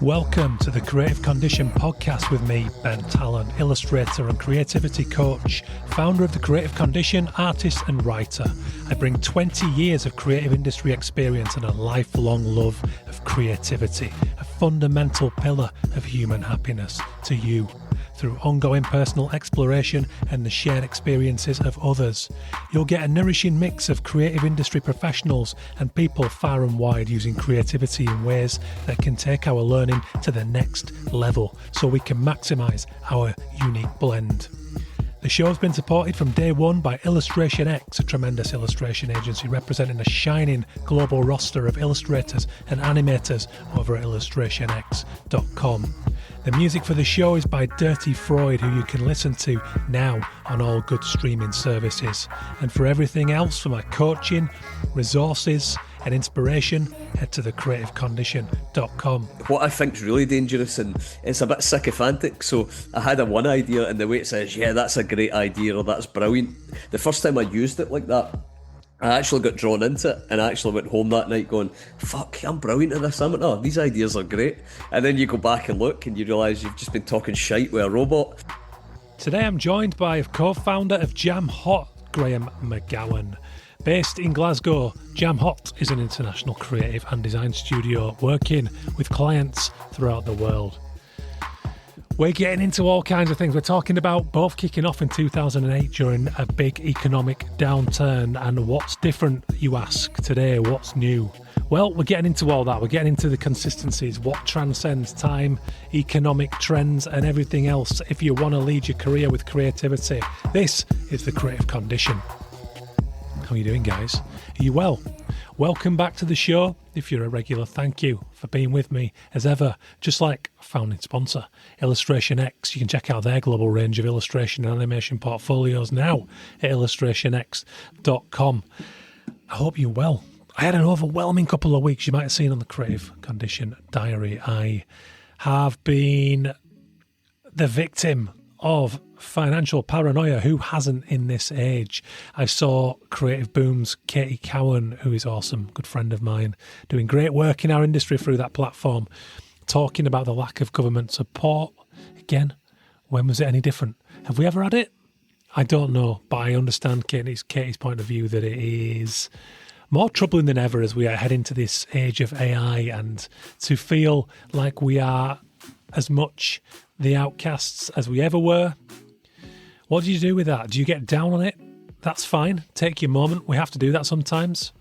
Welcome to the Creative Condition podcast with me, Ben Talon, illustrator and creativity coach, founder of the Creative Condition, artist and writer. I bring 20 years of creative industry experience and a lifelong love of creativity, a fundamental pillar of human happiness, to you through ongoing personal exploration and the shared experiences of others. You'll get a nourishing mix of creative industry professionals and people far and wide using creativity in ways that can take our learning to the next level so we can maximise our unique blend. The show has been supported from day one by Illustration X, a tremendous illustration agency representing a shining global roster of illustrators and animators over at illustrationx.com. The music for the show is by Dirty Freud, who you can listen to now on all good streaming services. And for everything else, for my coaching, resources and inspiration, head to thecreativecondition.com. What I think is really dangerous, and it's a bit sycophantic, so I had one idea and the way it says, yeah, that's a great idea or that's brilliant. The first time I used it like that, I actually got drawn into it and I actually went home that night going, fuck, I'm brilliant at this. These ideas are great. And then you go back and look and you realise you've just been talking shite with a robot. Today I'm joined by a co-founder of Jamhot, Graeme McGowan. Based in Glasgow, Jamhot is an international creative and design studio working with clients throughout the world. We're getting into all kinds of things. We're talking about both kicking off in 2008 during a big economic downturn, and what's different, you ask, today, what's new? Well, we're getting into all that. We're getting into the consistencies, what transcends time, economic trends and everything else if you want to lead your career with creativity. This is the Creative Condition. How are you doing, guys? Are you well? Welcome back to the show. If you're a regular, thank you for being with me as ever. Just like founding sponsor, Illustration X. You can check out their global range of illustration and animation portfolios now at illustrationx.com. I hope you're well. I had an overwhelming couple of weeks. You might have seen on the Creative Condition Diary. I have been the victim of financial paranoia. Who hasn't in this age? I saw Creative Boom's Katie Cowan, who is awesome, good friend of mine, doing great work in our industry through that platform, talking about the lack of government support. Again, when was it any different? Have we ever had it? I don't know, but I understand Katie's point of view that it is more troubling than ever as we head into this age of AI, and to feel like we are as much the outcasts as we ever were. What do you do with that? Do you get down on it? That's fine. Take your moment. We have to do that sometimes.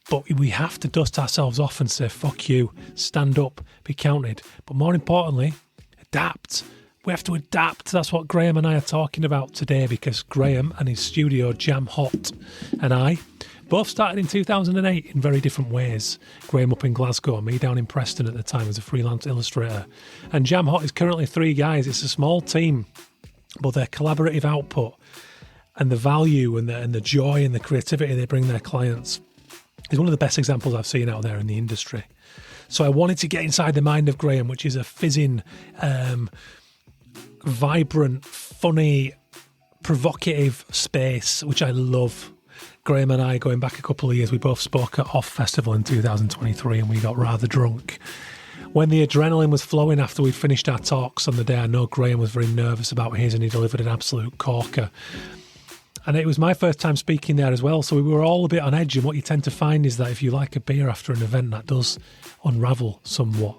But we have to dust ourselves off and say, fuck you, stand up, be counted. But more importantly, adapt. We have to adapt. That's what Graeme and I are talking about today, because Graeme and his studio, Jamhot and I, both started in 2008 in very different ways. Graeme up in Glasgow, me down in Preston at the time as a freelance illustrator. And Jamhot is currently 3 guys. It's a small team, but their collaborative output and the value and the joy and the creativity they bring their clients is one of the best examples I've seen out there in the industry. So I wanted to get inside the mind of Graeme, which is a fizzing, vibrant, funny, provocative space, which I love. Graeme and I, going back a couple of years, we both spoke at Off Festival in 2023 and we got rather drunk. When the adrenaline was flowing after we'd finished our talks on the day, I know Graeme was very nervous about his and he delivered an absolute corker. And it was my first time speaking there as well, so we were all a bit on edge. And what you tend to find is that if you like a beer after an event, that does unravel somewhat.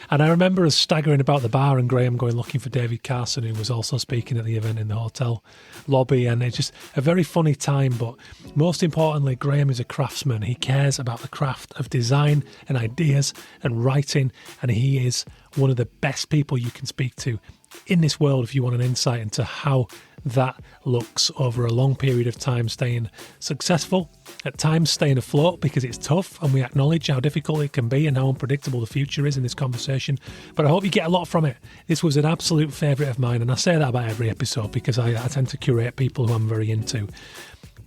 And I remember us staggering about the bar and Graeme going looking for David Carson, who was also speaking at the event in the hotel lobby. And it's just a very funny time. But most importantly, Graeme is a craftsman. He cares about the craft of design and ideas and writing. And he is one of the best people you can speak to in this world if you want an insight into how that looks over a long period of time, staying successful, at times staying afloat because it's tough, and we acknowledge how difficult it can be and how unpredictable the future is in this conversation. But I hope you get a lot from it. This was an absolute favourite of mine, and I say that about every episode because I tend to curate people who I'm very into.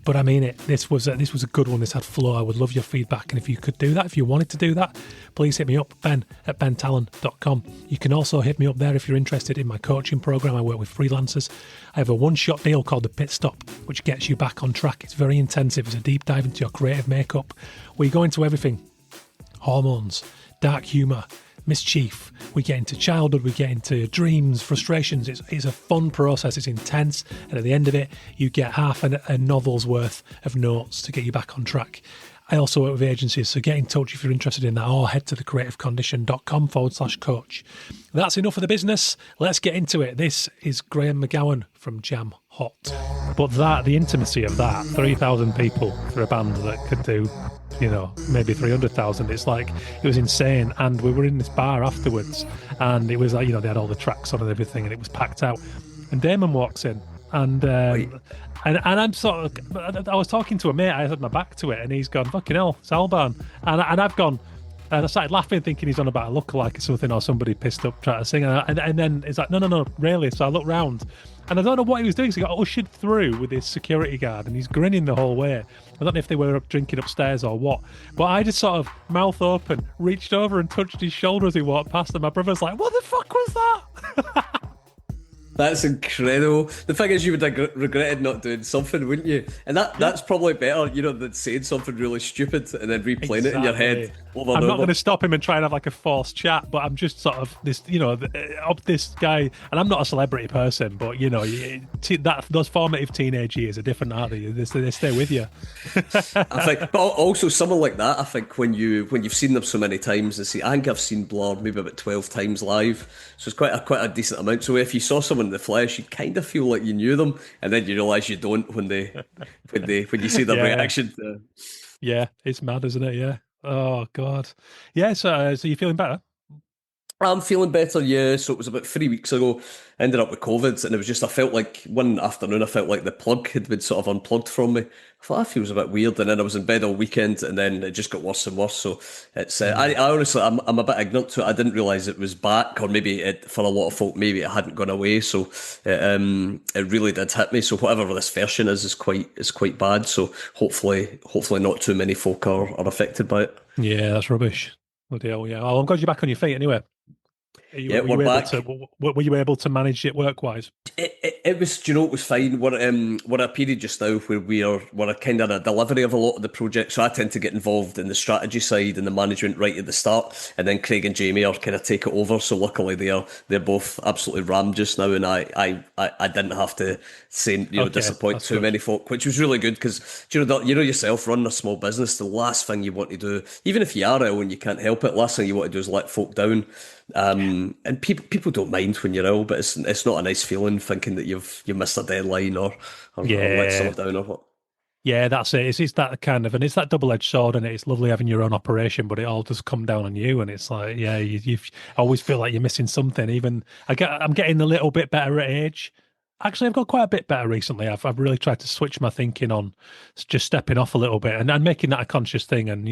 But I mean it. This was a good one. This had flow. I would love your feedback. And if you could do that, if you wanted to do that, please hit me up, ben@bentalon.com. You can also hit me up there if you're interested in my coaching program. I work with freelancers. I have a one-shot deal called the Pit Stop, which gets you back on track. It's very intensive. It's a deep dive into your creative makeup. We go into everything. Hormones, dark humour, mischief. We get into childhood, we get into dreams, frustrations. It's a fun process, it's intense, and at the end of it, you get half a novel's worth of notes to get you back on track. I also work with agencies, so get in touch if you're interested in that, or head to thecreativecondition.com/coach. That's enough of the business. Let's get into it. This is Graeme McGowan from Jamhot. But the intimacy of that, 3,000 people for a band that could do, maybe 300,000. It's like, it was insane. And we were in this bar afterwards, and it was like, they had all the tracks on and everything, and it was packed out. And Damon walks in, and I'm sort of, I was talking to a mate, I had my back to it, and he's gone, fucking hell, it's Albarn. And I've gone, and I started laughing, thinking he's on about a lookalike or something, or somebody pissed up trying to sing. And then it's like, no, really. So I looked round, and I don't know what he was doing. So he got ushered through with his security guard, and he's grinning the whole way. I don't know if they were drinking upstairs or what, but I just sort of, mouth open, reached over and touched his shoulder as he walked past, and my brother's like, what the fuck was that? That's incredible. The thing is, you would have regretted not doing something, wouldn't you? And that's probably better, than saying something really stupid and then replaying it in your head over and I'm not over. going to stop him and try and have like a forced chat, but I'm just sort of this, this guy, and I'm not a celebrity person, but those formative teenage years are different, aren't they? They stay with you. I think, but also someone like that, I think when you've seen them so many times, I think I've seen Blur maybe about 12 times live, so it's quite a decent amount. So if you saw someone in the flesh, you kind of feel like you knew them, and then you realise you don't when you see their reaction. Yeah, it's mad, isn't it? Yeah. Oh God. Yeah. So you're feeling better? I'm feeling better, yeah. So it was about 3 weeks ago. I ended up with COVID, and it was just, I felt like one afternoon, I felt like the plug had been sort of unplugged from me. I thought that feels a bit weird, and then I was in bed all weekend, and then it just got worse and worse. So it's, I honestly, I'm a bit ignorant to it. I didn't realise it was back, or maybe for a lot of folk, maybe it hadn't gone away. So it really did hit me. So whatever this version is quite bad. So hopefully not too many folk are affected by it. Yeah, that's rubbish. Bloody hell, yeah. Oh, I'm glad you're back on your feet anyway. We're back. Were you able to manage it work-wise? It was, it was fine. We're at a period just now where we're kind of a delivery of a lot of the projects. So I tend to get involved in the strategy side and the management right at the start, and then Craig and Jamie are kind of take it over. So luckily they're both absolutely rammed just now, and I didn't have to say disappoint too many folk, which was really good, because you know yourself, running a small business, the last thing you want to do, even if you are ill and you can't help it, last thing you want to do is let folk down. And people don't mind when you're ill, but it's not a nice feeling thinking that you've missed a deadline or let someone down or what. Yeah, that's it. It's that kind of, and it's that double-edged sword, and it's lovely having your own operation, but it all does come down on you, and it's like, yeah, you always feel like you're missing something. Even I'm getting a little bit better at age. Actually, I've got quite a bit better recently. I've really tried to switch my thinking on just stepping off a little bit and making that a conscious thing, and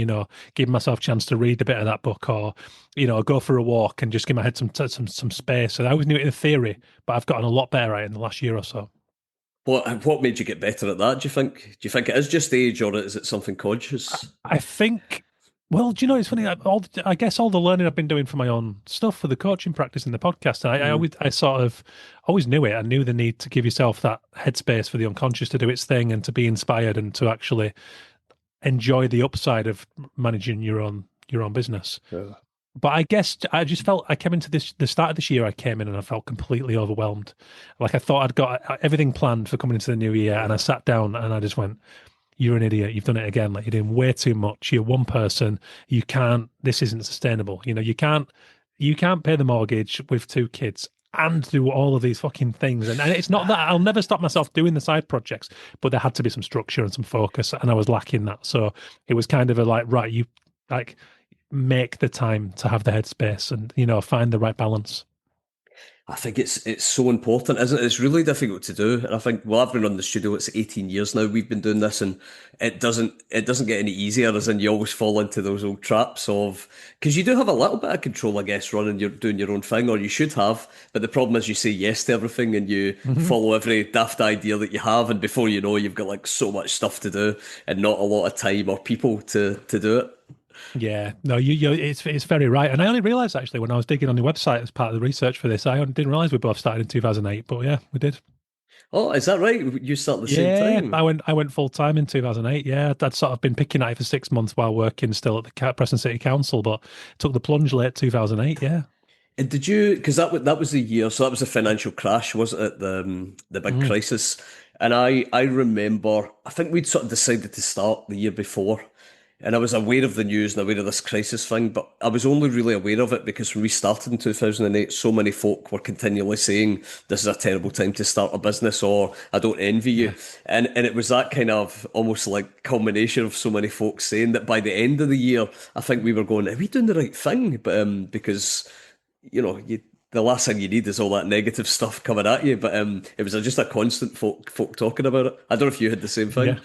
giving myself a chance to read a bit of that book, or go for a walk and just give my head some space. And I always knew it in theory, but I've gotten a lot better at it in the last year or so. What made you get better at that? Do you think it is just age, or is it something conscious? I think. Well, do you know, it's funny, I guess all the learning I've been doing for my own stuff, for the coaching practice and the podcast, I sort of always knew it. I knew the need to give yourself that headspace for the unconscious to do its thing and to be inspired and to actually enjoy the upside of managing your own business. Yeah. But I guess I just felt, I came into the start of this year, I came in and I felt completely overwhelmed. Like I thought I'd got everything planned for coming into the new year, and I sat down and I just went, you're an idiot. You've done it again. Like, you're doing way too much. You're one person. This isn't sustainable. You can't pay the mortgage with 2 kids and do all of these fucking things. And it's not that I'll never stop myself doing the side projects, but there had to be some structure and some focus, and I was lacking that. So it was kind of right, you like make the time to have the headspace and, find the right balance. I think it's so important, isn't it? It's really difficult to do. And I think, I've been on the studio, it's 18 years now we've been doing this, and it doesn't get any easier, as in you always fall into those old traps of, because you do have a little bit of control, I guess, doing your own thing, or you should have. But the problem is you say yes to everything, and you follow every daft idea that you have, and before you know, you've got like so much stuff to do and not a lot of time or people to do it. Yeah, no, it's very right. And I only realised, actually, when I was digging on your website as part of the research for this, I didn't realise we both started in 2008, but yeah, we did. Oh, is that right? You start at the same Yeah, time? I went full time in 2008. Yeah, I'd sort of been picking at it for 6 months while working still at the Preston City Council, but took the plunge late 2008. Yeah. And did you? Because that was the year. So that was the financial crash, wasn't it? The big Mm. crisis. And I remember. I think we'd sort of decided to start the year before, and I was aware of the news and aware of this crisis thing. But I was only really aware of it because when we started in 2008, so many folk were continually saying this is a terrible time to start a business, or I don't envy you. Yeah. And it was that kind of almost like culmination of so many folks saying that by the end of the year, I think we were going, are we doing the right thing? But because the last thing you need is all that negative stuff coming at you. But it was just a constant folk talking about it. I don't know if you had the same Yeah. thing.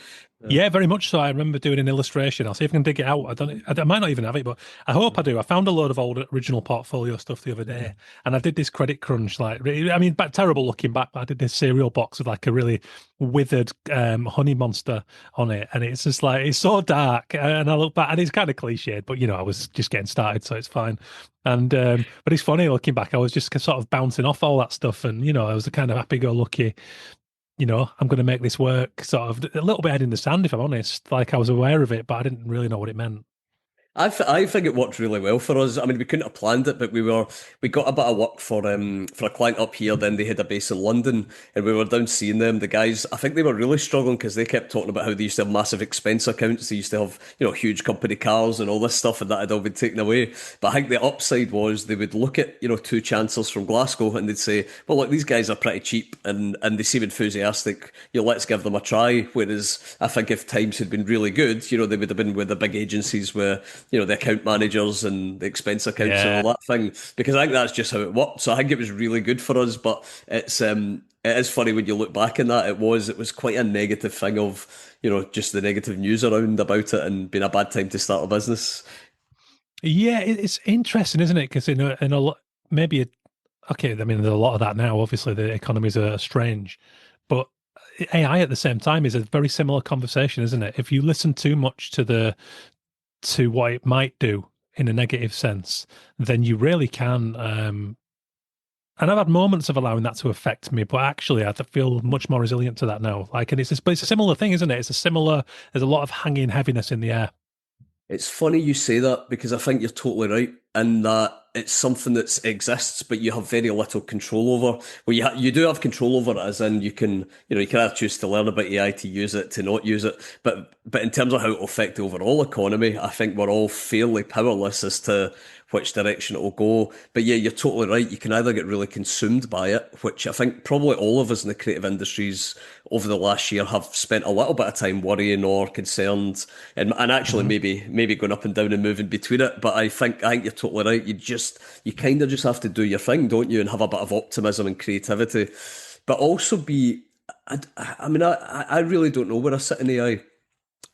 Yeah, very much so. I remember doing an illustration. I'll see if I can dig it out. I might not even have it, but I hope I do. I found a load of old original portfolio stuff the other day, and I did this credit crunch. I mean, but terrible looking back. But I did this cereal box with like a really withered honey monster on it, and it's just like it's so dark. And I look back, and it's kind of cliched, but I was just getting started, so it's fine. And but it's funny looking back. I was just sort of bouncing off all that stuff, and I was a kind of happy-go-lucky, I'm going to make this work, sort of a little bit head in the sand, if I'm honest. Like I was aware of it, but I didn't really know what it meant. I think it worked really well for us. I mean, we couldn't have planned it, but we got a bit of work for a client up here. Then they had a base in London, and we were down seeing them. The guys, I think they were really struggling because they kept talking about how they used to have massive expense accounts. They used to have huge company cars and all this stuff, and that had all been taken away. But I think the upside was they would look at two chancellors from Glasgow and they'd say, well, look, these guys are pretty cheap and they seem enthusiastic. Let's give them a try. Whereas I think if times had been really good, they would have been with the big agencies where the account managers and the expense accounts and Yeah. all that thing, because I think that's just how it worked. So I think it was really good for us, but it is funny when you look back in that it was quite a negative thing of just the negative news around about it and being a bad time to start a business. Yeah, it's interesting, isn't it? Because in a lot, maybe, okay, I mean, there's a lot of that now. Obviously, the economies are strange, but AI at the same time is a very similar conversation, isn't it? If you listen too much to what it might do in a negative sense, then you really can. And I've had moments of allowing that to affect me, but actually, I feel much more resilient to that now. Like, and but it's a similar thing, isn't it? There's a lot of hanging heaviness in the air. It's funny you say that because I think you're totally right in that it's something that exists, but you have very little control over. Well, you do have control over it, as in you can either choose to learn about AI to use it, to not use it. But in terms of how it will affect the overall economy, I think we're all fairly powerless as to which direction it will go. But yeah, you're totally right. You can either get really consumed by it, which I think probably all of us in the creative industries over the last year have spent a little bit of time worrying or concerned, and actually Mhm. maybe going up and down and moving between it. But I think you're totally right. You kind of just have to do your thing, don't you, and have a bit of optimism and creativity, but also be. I mean, I really don't know where I sit in AI.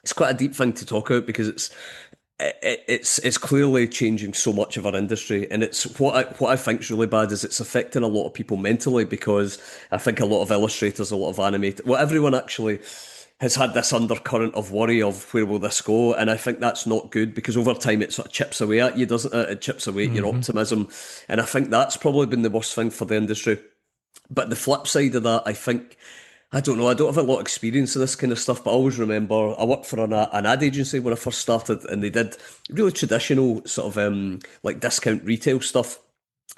It's quite a deep thing to talk about because it's clearly changing so much of our industry, and it's what I think is really bad is it's affecting a lot of people mentally because I think a lot of illustrators, a lot of animators, well, everyone actually has had this undercurrent of worry of where will this go, and I think that's not good because over time it sort of chips away at you, doesn't it? It chips away at your Mhm. optimism, and I think that's probably been the worst thing for the industry. But the flip side of that, I think, I don't know, I don't have a lot of experience of this kind of stuff, but I always remember I worked for an ad agency when I first started, and they did really traditional sort of like discount retail stuff.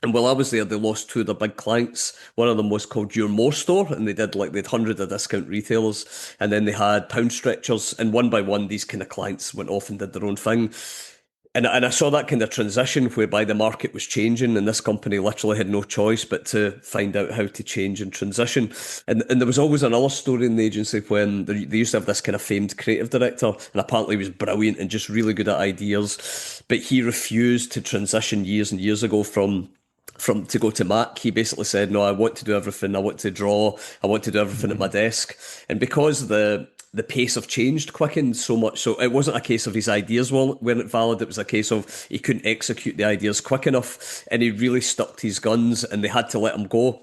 And while I was there, they lost two of their big clients. One of them was called Your More Store, and they had hundreds of discount retailers, and then they had pound stretchers, and one by one, these kind of clients went off and did their own thing. And I saw that kind of transition whereby the market was changing and this company literally had no choice but to find out how to change and transition. And there was always another story in the agency when they used to have this kind of famed creative director, and apparently he was brilliant and just really good at ideas, but he refused to transition years and years ago from to go to Mac. He basically said, no, I want to do everything. I want to draw. I want to do everything at my desk. And because the pace of change quickened so much, so it wasn't a case of his ideas weren't valid. It was a case of he couldn't execute the ideas quick enough, and he really stuck to his guns, and they had to let him go.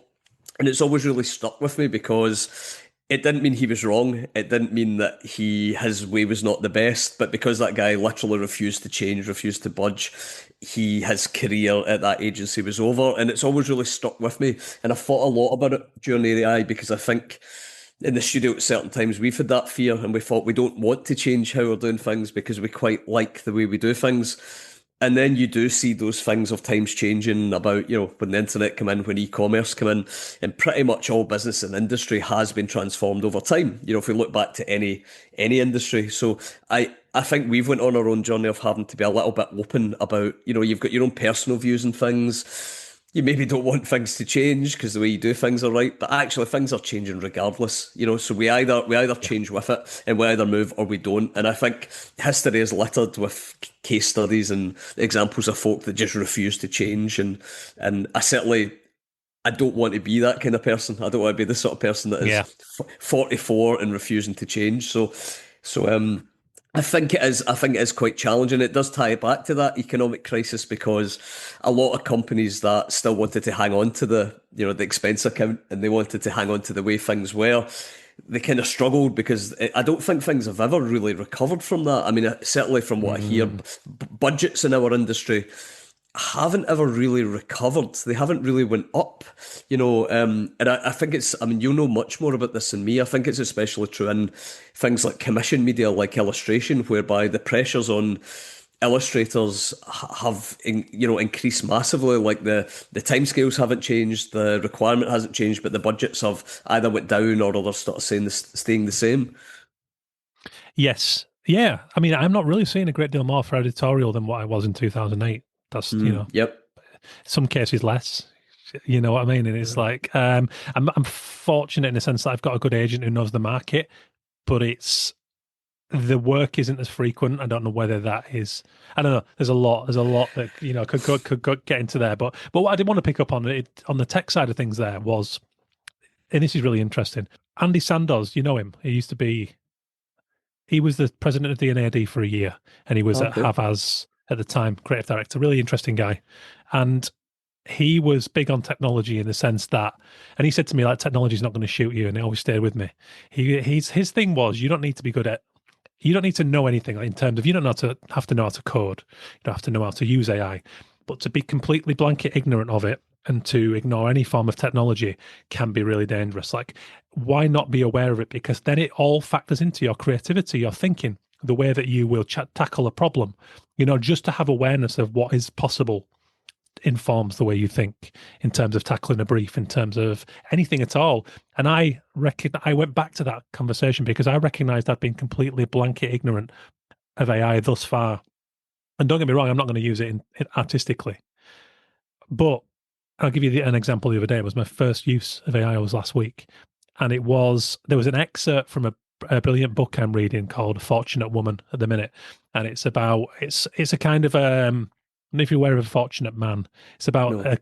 And it's always really stuck with me because it didn't mean he was wrong. It didn't mean that his way was not the best. But because that guy literally refused to change, refused to budge, his career at that agency was over. And it's always really stuck with me. And I thought a lot about it during ADI because I think in the studio at certain times we've had that fear and we thought we don't want to change how we're doing things because we quite like the way we do things. And then you do see those things of times changing about, when the internet come in, when e-commerce come in, and pretty much all business and industry has been transformed over time. If we look back to any industry. So I think we've went on our own journey of having to be a little bit open about, you've got your own personal views and things. You maybe don't want things to change because the way you do things are right, but actually things are changing regardless. So we either change with it and we either move or we don't. And I think history is littered with case studies and examples of folk that just refuse to change. And I don't want to be that kind of person. I don't want to be the sort of person that is Yeah. 44 and refusing to change. So I think it is. I think it is quite challenging. It does tie back to that economic crisis because a lot of companies that still wanted to hang on to the expense account and they wanted to hang on to the way things were, they kind of struggled because I don't think things have ever really recovered from that. I mean, certainly from what I hear, budgets in our industry haven't ever really recovered. They haven't really went up, and I think it's, I mean, you'll know much more about this than me. I think it's especially true in things like commission media, like illustration, whereby the pressures on illustrators have, increased massively. Like the timescales haven't changed, the requirement hasn't changed, but the budgets have either went down or they're sort of staying the same. Yes. Yeah. I mean, I'm not really seeing a great deal more for editorial than what I was in 2008. That's, Yep. some cases less. You know what I mean? And it's like, I'm fortunate in the sense that I've got a good agent who knows the market, but the work isn't as frequent. I don't know whether that is, I don't know. There's a lot that, could get into there. But what I did want to pick up on on the tech side of things there was, and this is really interesting. Andy Sandoz, you know him. He was the president of the NAD for a year, and he was at Okay. Havas at the time, creative director, really interesting guy. And he was big on technology in the sense that, and he said to me, like, technology's not going to shoot you, and it always stayed with me. His thing was, you don't need to know anything in terms of, you don't have to know how to code, you don't have to know how to use AI, but to be completely blanket ignorant of it and to ignore any form of technology can be really dangerous. Like, why not be aware of it? Because then it all factors into your creativity, your thinking, the way that you will tackle a problem. Just to have awareness of what is possible informs the way you think in terms of tackling a brief, in terms of anything at all. And I went back to that conversation because I recognized I'd been completely blanket ignorant of AI thus far. And don't get me wrong, I'm not going to use it artistically. But I'll give you an example. The other day, it was my first use of AI was last week. And there was an excerpt from a brilliant book I'm reading called Fortunate Woman at the minute. And it's a kind of, I don't know if you're aware of A Fortunate Man. It's about No.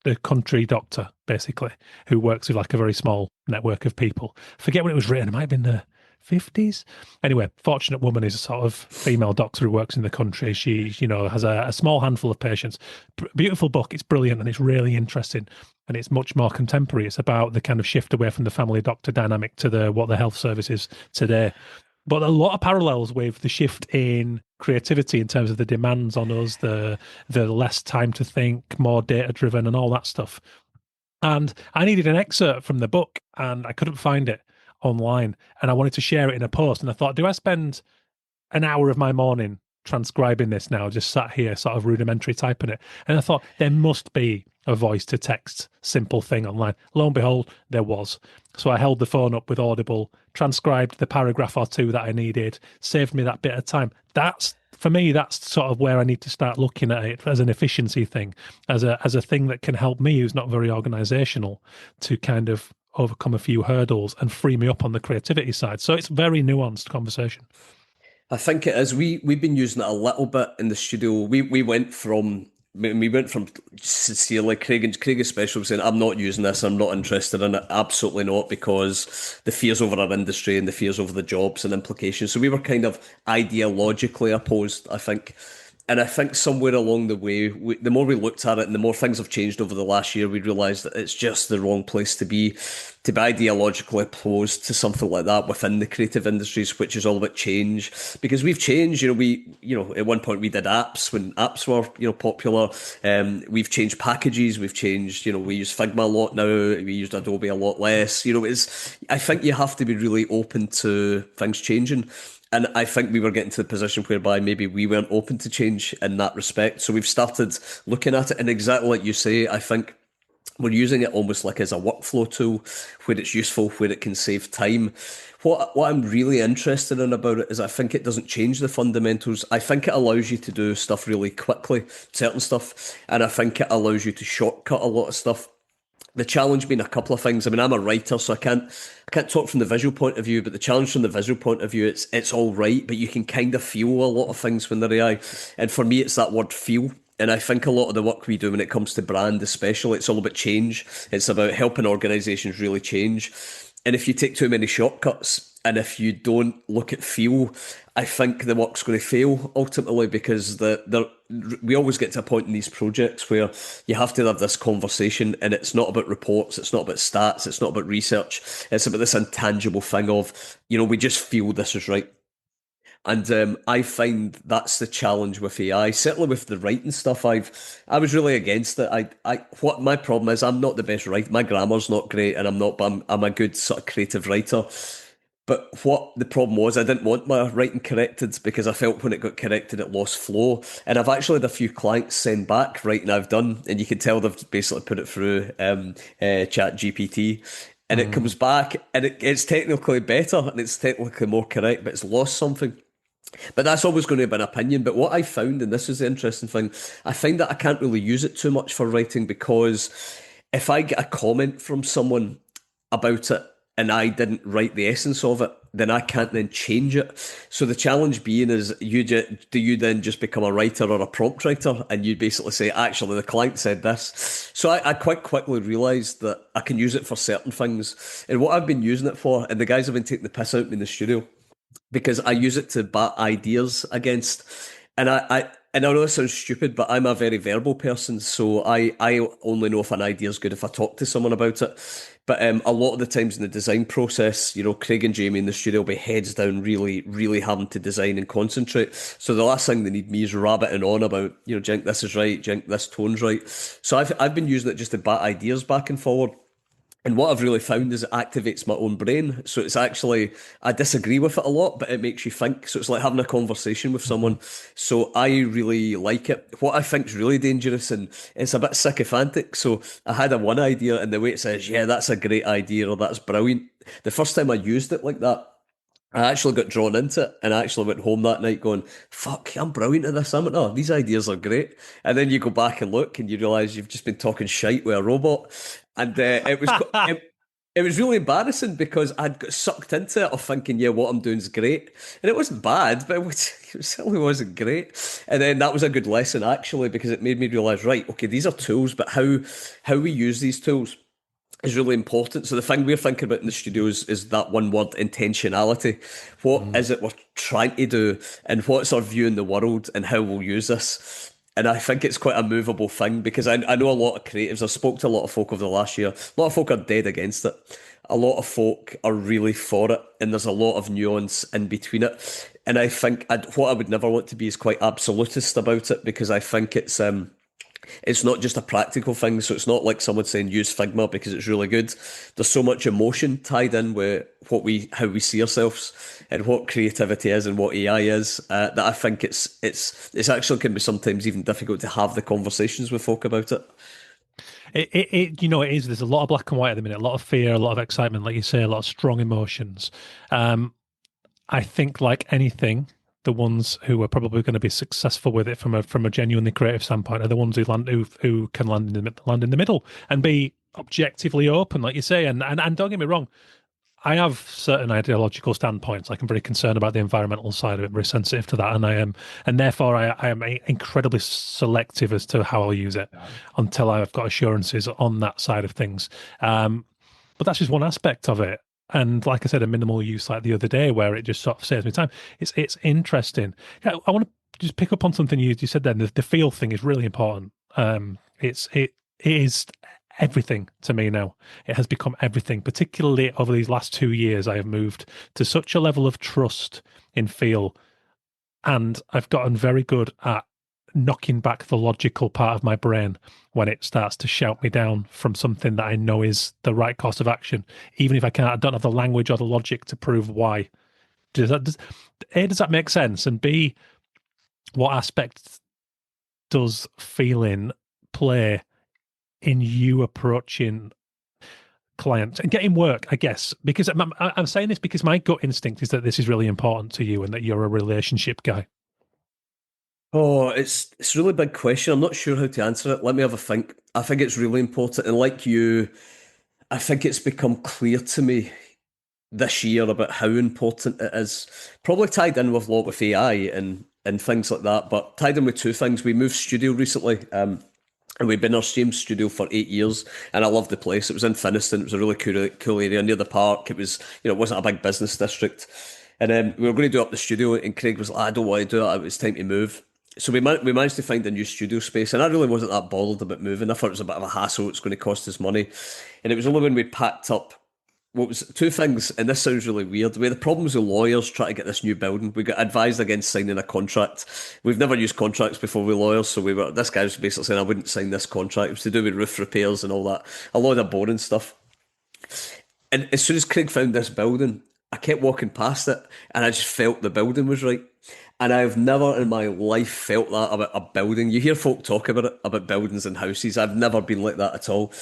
a country doctor, basically, who works with like a very small network of people. Forget when it was written. It might have been the 50s. Anyway, Fortunate Woman is a sort of female doctor who works in the country. She, has a small handful of patients. Beautiful book. It's brilliant and it's really interesting. And it's much more contemporary. It's about the kind of shift away from the family doctor dynamic to what the health service is today. But a lot of parallels with the shift in creativity in terms of the demands on us, the less time to think, more data driven and all that stuff. And I needed an excerpt from the book and I couldn't find it online, and I wanted to share it in a post. And I thought, do I spend an hour of my morning transcribing this now, just sat here sort of rudimentary typing it? And I thought there must be a voice to text simple thing online. Lo and behold, there was. So I held the phone up with Audible, transcribed the paragraph or two that I needed, saved me that bit of time. For me, that's sort of where I need to start looking at it as an efficiency thing, as a thing that can help me, who's not very organizational, to kind of overcome a few hurdles and free me up on the creativity side. So it's a very nuanced conversation. I think it is. We've been using it a little bit in the studio. We went from sincerely, Craig especially was saying, I'm not using this, I'm not interested in it. Absolutely not, because the fears over our industry and the fears over the jobs and implications. So we were kind of ideologically opposed, I think. And I think somewhere along the way, the more we looked at it and the more things have changed over the last year, we realised that it's just the wrong place to be ideologically opposed to something like that within the creative industries, which is all about change. Because we've changed, at one point we did apps when apps were, popular. We've changed packages, we've changed, we use Figma a lot now, we used Adobe a lot less. I think you have to be really open to things changing. And I think we were getting to the position whereby maybe we weren't open to change in that respect. So we've started looking at it, and exactly like you say, I think we're using it almost like as a workflow tool where it's useful, where it can save time. What I'm really interested in about it is I think it doesn't change the fundamentals. I think it allows you to do stuff really quickly, certain stuff, and I think it allows you to shortcut a lot of stuff. The challenge being a couple of things. I mean, I'm a writer, so I can't talk from the visual point of view, but the challenge from the visual point of view, it's all right, but you can kind of feel a lot of things when they're AI. And for me, it's that word feel. And I think a lot of the work we do when it comes to brand, especially, it's all about change. It's about helping organizations really change. And if you take too many shortcuts and if you don't look at feel, I think the work's going to fail ultimately because we always get to a point in these projects where you have to have this conversation and it's not about reports, it's not about stats, it's not about research. It's about this intangible thing of, we just feel this is right. And I find that's the challenge with AI. Certainly with the writing stuff, I was really against it. What my problem is, I'm not the best writer. My grammar's not great, and I'm a good sort of creative writer. But what the problem was, I didn't want my writing corrected because I felt when it got corrected, it lost flow. And I've actually had a few clients send back writing I've done, and you can tell they've basically put it through Chat GPT. And it comes back, and it's technically better, and it's technically more correct, but it's lost something. But that's always going to be an opinion. But what I found, and this is the interesting thing, I find that I can't really use it too much for writing because if I get a comment from someone about it and I didn't write the essence of it, then I can't then change it. So the challenge being is, do you then just become a writer or a prompt writer and you basically say, actually, the client said this. So I quite quickly realised that I can use it for certain things. And what I've been using it for, and the guys have been taking the piss out of me in the studio, because I use it to bat ideas against. And I know this sounds stupid, but I'm a very verbal person, so I only know if an idea is good if I talk to someone about it. But a lot of the times in the design process, Craig and Jamie in the studio will be heads down, really, really having to design and concentrate. So the last thing they need me is rabbiting on about, Jink, this is right, Jink, this tone's right. So I've been using it just to bat ideas back and forward. And what I've really found is it activates my own brain. So it's actually, I disagree with it a lot, but it makes you think. So it's like having a conversation with someone. So I really like it. What I think is really dangerous, and it's a bit sycophantic. So I had one idea, and the way it says, yeah, that's a great idea, or that's brilliant. The first time I used it like that, I actually got drawn into it, and I actually went home that night going, fuck, I'm brilliant at this. These ideas are great. And then you go back and look and you realise you've just been talking shite with a robot. And it was really embarrassing because I'd got sucked into it of thinking, yeah, what I'm doing is great. And it wasn't bad, but it certainly wasn't great. And then that was a good lesson, actually, because it made me realise, right, okay, these are tools, but how we use these tools is really important. So the thing we're thinking about in the studios is that one word, intentionality. What is it we're trying to do, and what's our view in the world, and how we'll use this? And I think it's quite a movable thing because I know a lot of creatives. I spoke to a lot of folk over the last year. A lot of folk are dead against it. A lot of folk are really for it, and there's a lot of nuance in between it. And I think what I would never want to be is quite absolutist about it, because I think it's not just a practical thing. So it's not like someone saying use Figma because it's really good. There's so much emotion tied in with how we see ourselves and what creativity is and what AI is, that I think it's actually can be sometimes even difficult to have the conversations with folk about it. It is. There's a lot of black and white at the minute, a lot of fear, a lot of excitement, like you say, a lot of strong emotions. I think, like anything, the ones who are probably going to be successful with it from a genuinely creative standpoint are the ones who can land in the middle and be objectively open, like you say. And don't get me wrong, I have certain ideological standpoints. Like, I'm very concerned about the environmental side of it, very sensitive to that, and therefore I am incredibly selective as to how I'll use it until I've got assurances on that side of things. But that's just one aspect of it. And like I said, a minimal use like the other day where it just sort of saves me time. It's interesting. I want to just pick up on something you said then. The feel thing is really important. It is everything to me now. It has become everything, particularly over these last 2 years. I have moved to such a level of trust in feel, and I've gotten very good at knocking back the logical part of my brain when it starts to shout me down from something that I know is the right course of action, even if I don't have the language or the logic to prove why. Does that make sense? And B, what aspect does feeling play in you approaching clients and getting work, I guess? Because I'm saying this because my gut instinct is that this is really important to you and that you're a relationship guy. Oh, it's a really big question. I'm not sure how to answer it. Let me have a think. I think it's really important, and like you, I think it's become clear to me this year about how important it is. Probably tied in with a lot with AI and things like that, but tied in with two things. We moved studio recently, and we've been in our same studio for 8 years, and I loved the place. It was in Finniston. It was a really cool area near the park. It was, it wasn't a big business district, and we were going to do up the studio, and Craig was like, "I don't want to do it. It was time to move." So we managed to find a new studio space, and I really wasn't that bothered about moving. I thought it was a bit of a hassle. It's going to cost us money, and it was only when we packed up what was two things, and this sounds really weird. We had the problems with lawyers trying to get this new building. We got advised against signing a contract. We've never used contracts before with lawyers, so this guy was basically saying I wouldn't sign this contract. It was to do with roof repairs and all that, a lot of boring stuff. And as soon as Craig found this building, I kept walking past it, and I just felt the building was right. And I've never in my life felt that about a building. You hear folk talk about it, about buildings and houses. I've never been like that at all.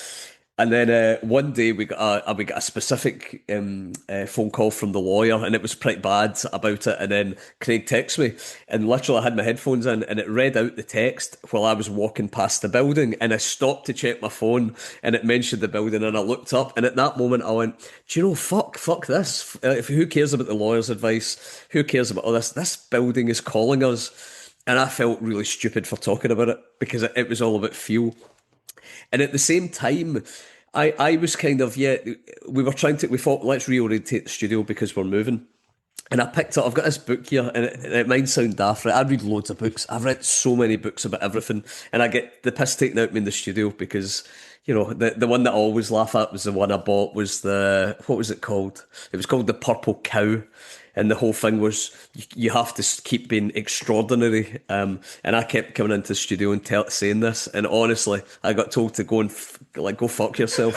And then one day we got a specific phone call from the lawyer, and it was pretty bad about it. And then Craig texts me, and literally I had my headphones in, and it read out the text while I was walking past the building, and I stopped to check my phone, and it mentioned the building, and I looked up, and at that moment I went, "Do you know, fuck this. Who cares about the lawyer's advice? Who cares about all this? This building is calling us." And I felt really stupid for talking about it because it was all about fuel. And at the same time, I was kind of, yeah, we thought, let's reorientate the studio because we're moving. And I picked up, I've got this book here, and it might sound daft, right? I read loads of books. I've read so many books about everything, and I get the piss taken out of me in the studio because, the one that I always laugh at was the one I bought was what was it called? It was called The Purple Cow. And the whole thing was you have to keep being extraordinary. And I kept coming into the studio and saying this. And honestly, I got told to go and go fuck yourself.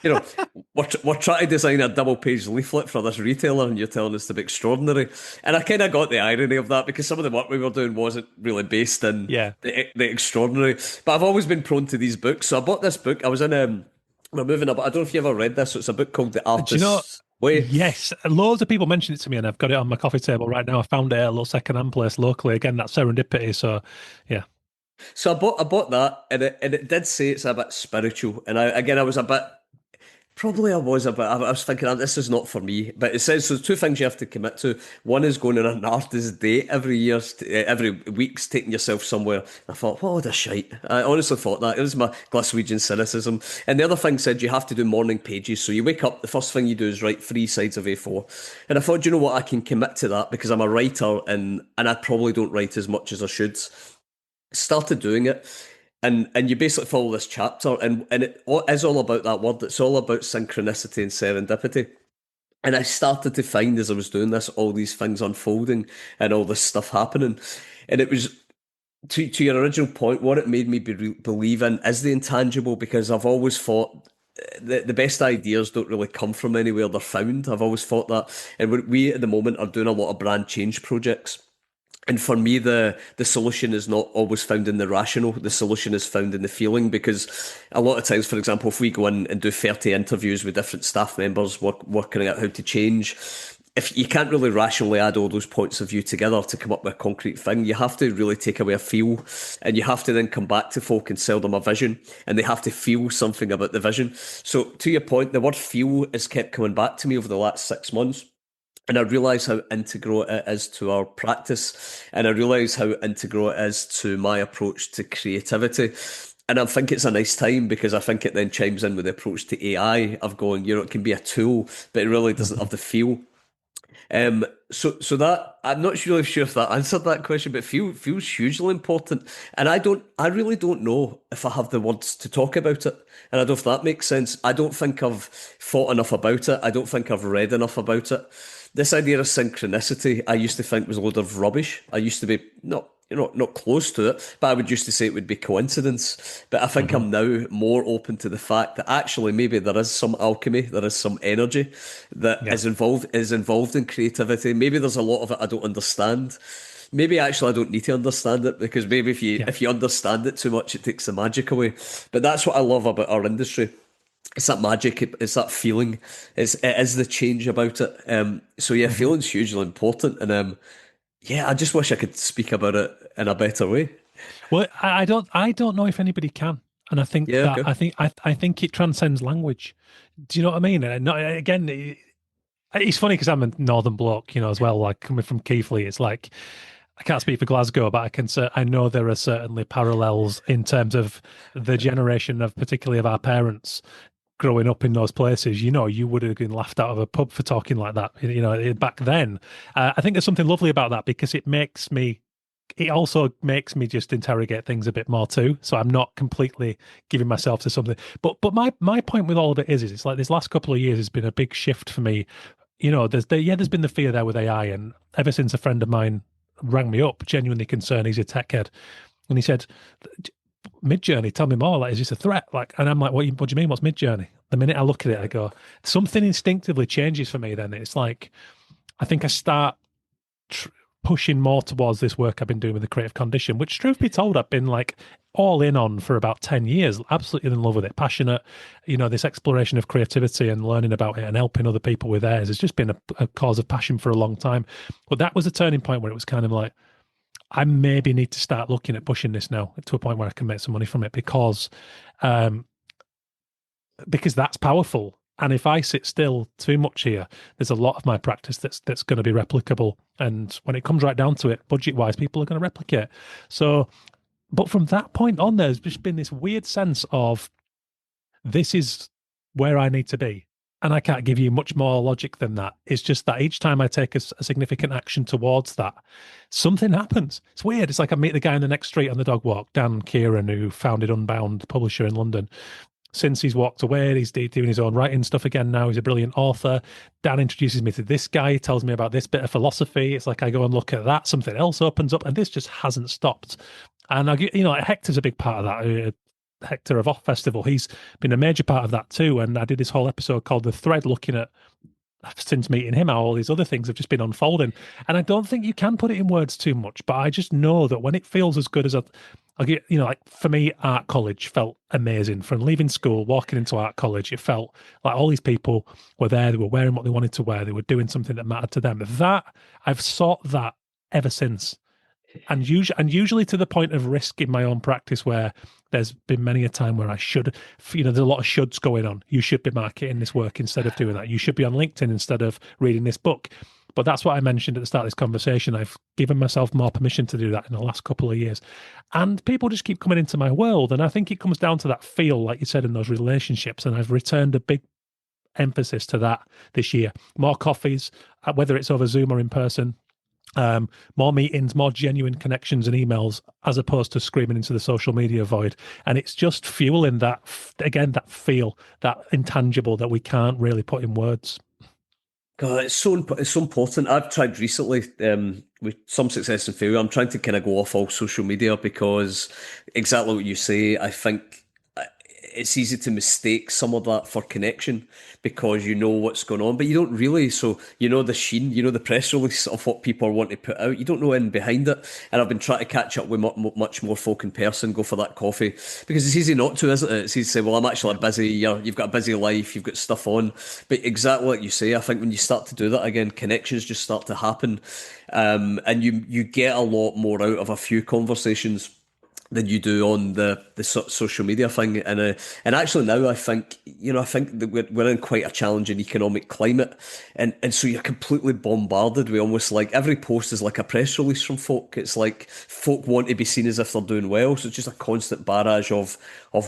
We're trying to design a double page leaflet for this retailer, and you're telling us to be extraordinary. And I kind of got the irony of that because some of the work we were doing wasn't really based in Yeah. the extraordinary. But I've always been prone to these books. So I bought this book. I was in we're moving up. I don't know if you ever read this. So it's a book called The Do you know? Artist's Way. Yes, loads of people mention it to me, and I've got it on my coffee table right now. I found it at a little second-hand place locally. Again, that serendipity. So, yeah. So I bought that, and it did say it's a bit spiritual, and I was a bit. Probably I was a bit. I was thinking, this is not for me. But it says so. Two things you have to commit to. One is going on an artist date every year, every week's taking yourself somewhere. I thought, what a shite. I honestly thought that. It was my Glaswegian cynicism. And the other thing said you have to do morning pages. So you wake up, the first thing you do is write 3 sides of A4. And I thought, you know what, I can commit to that because I'm a writer, and I probably don't write as much as I should. Started doing it. And you basically follow this chapter, and it is all about that word. It's all about synchronicity and serendipity. And I started to find as I was doing this, all these things unfolding and all this stuff happening. And it was to your original point, what it made me believe in is the intangible, because I've always thought the best ideas don't really come from anywhere they're found. I've always thought that. And we at the moment are doing a lot of brand change projects. And for me, the solution is not always found in the rational. The solution is found in the feeling, because a lot of times, for example, if we go in and do 30 interviews with different staff members, working out how to change, if you can't really rationally add all those points of view together to come up with a concrete thing, you have to really take away a feel, and you have to then come back to folk and sell them a vision, and they have to feel something about the vision. So to your point, the word feel has kept coming back to me over the last 6 months. And I realise how integral it is to our practice. And I realise how integral it is to my approach to creativity. And I think it's a nice time, because I think it then chimes in with the approach to AI of going, it can be a tool, but it really doesn't have the feel. So that I'm not really sure if that answered that question, but feels hugely important. And I really don't know if I have the words to talk about it. And I don't know if that makes sense. I don't think I've thought enough about it. I don't think I've read enough about it. This idea of synchronicity, I used to think was a load of rubbish. I used to be not close to it, but I would used to say it would be coincidence. But I think Hmm. I'm now more open to the fact that actually maybe there is some alchemy, there is some energy that Yeah. is involved in creativity. Maybe there's a lot of it I don't understand. Maybe actually I don't need to understand it because maybe Yeah. if you understand it too much, it takes the magic away. But that's what I love about our industry. It's that magic. It's that feeling. It is the change about it. So yeah, Hmm. feeling's hugely important, and yeah, I just wish I could speak about it in a better way. Well, I don't know if anybody can, and I think Yeah, that okay. I think it transcends language. Do you know what I mean? Not, again, it's funny because I'm a northern bloke, as well. Like coming from Keighley, it's like I can't speak for Glasgow, but I know there are certainly parallels in terms of the generation of, particularly of our parents growing up in those places. You would have been laughed out of a pub for talking like that. Back then. I think there's something lovely about that because it also makes me just interrogate things a bit more too. So I'm not completely giving myself to something. But my point with all of it is it's like this last couple of years has been a big shift for me. There's been the fear there with AI, and ever since a friend of mine rang me up, genuinely concerned, he's a tech head, and he said, "Mid-journey, tell me more. Like, is this a threat?" Like, and I'm like, what do you mean? What's mid-journey? The minute I look at it, I go, something instinctively changes for me. Then it's like I think I start tr- pushing more towards this work I've been doing with the creative condition, which, truth be told, I've been like all in on for about 10 years, absolutely in love with it, passionate. This exploration of creativity and learning about it and helping other people with theirs has just been a cause of passion for a long time. But that was a turning point where it was kind of like, I maybe need to start looking at pushing this now to a point where I can make some money from it um, because that's powerful. And if I sit still too much here, there's a lot of my practice that's going to be replicable. And when it comes right down to it, budget wise, people are going to replicate. So, but from that point on, there's just been this weird sense of this is where I need to be. And I can't give you much more logic than that. It's just that each time I take a significant action towards that, something happens. It's weird. It's like I meet the guy in the next street on the dog walk, Dan Kieran, who founded Unbound, publisher in London. Since he's walked away, he's doing his own writing stuff again now. He's a brilliant author. Dan introduces me to this guy, he tells me about this bit of philosophy. It's like I go and look at that, something else opens up, and this just hasn't stopped. And Hector's a big part of that. Hector of Off Festival, he's been a major part of that too. And I did this whole episode called The Thread, looking at, since meeting him, how all these other things have just been unfolding. And I don't think you can put it in words too much, but I just know that when it feels as good as I get, like for me, art college felt amazing. From leaving school, walking into art college, it felt like all these people were there. They were wearing what they wanted to wear. They were doing something that mattered to them. That I've sought that ever since, and usually to the point of risk in my own practice, where there's been many a time where I should, there's a lot of shoulds going on. You should be marketing this work instead of doing that. You should be on LinkedIn instead of reading this book. But that's what I mentioned at the start of this conversation. I've given myself more permission to do that in the last couple of years. And people just keep coming into my world. And I think it comes down to that feel, like you said, in those relationships. And I've returned a big emphasis to that this year. More coffees, whether it's over Zoom or in person, more meetings, more genuine connections and emails, as opposed to screaming into the social media void. And it's just fueling that, again, that feel, that intangible that we can't really put in words. God, it's so important. I've tried recently, with some success and failure. I'm trying to kind of go off all social media because exactly what you say. I think it's easy to mistake some of that for connection because you know what's going on, but you don't really. So you know the sheen, you know the press release of what people want to put out. You don't know in behind it. And I've been trying to catch up with much more folk in person, go for that coffee because it's easy not to, isn't it? It's easy to say, "Well, I'm actually Yeah. busy. You've got a busy life. You've got stuff on." But exactly like you say, I think when you start to do that again, connections just start to happen, and you get a lot more out of a few conversations than you do on the social media thing. And actually now I think that we're in quite a challenging economic climate, and so you're completely bombarded with almost like every post is like a press release from folk. It's like folk want to be seen as if they're doing well, so it's just a constant barrage of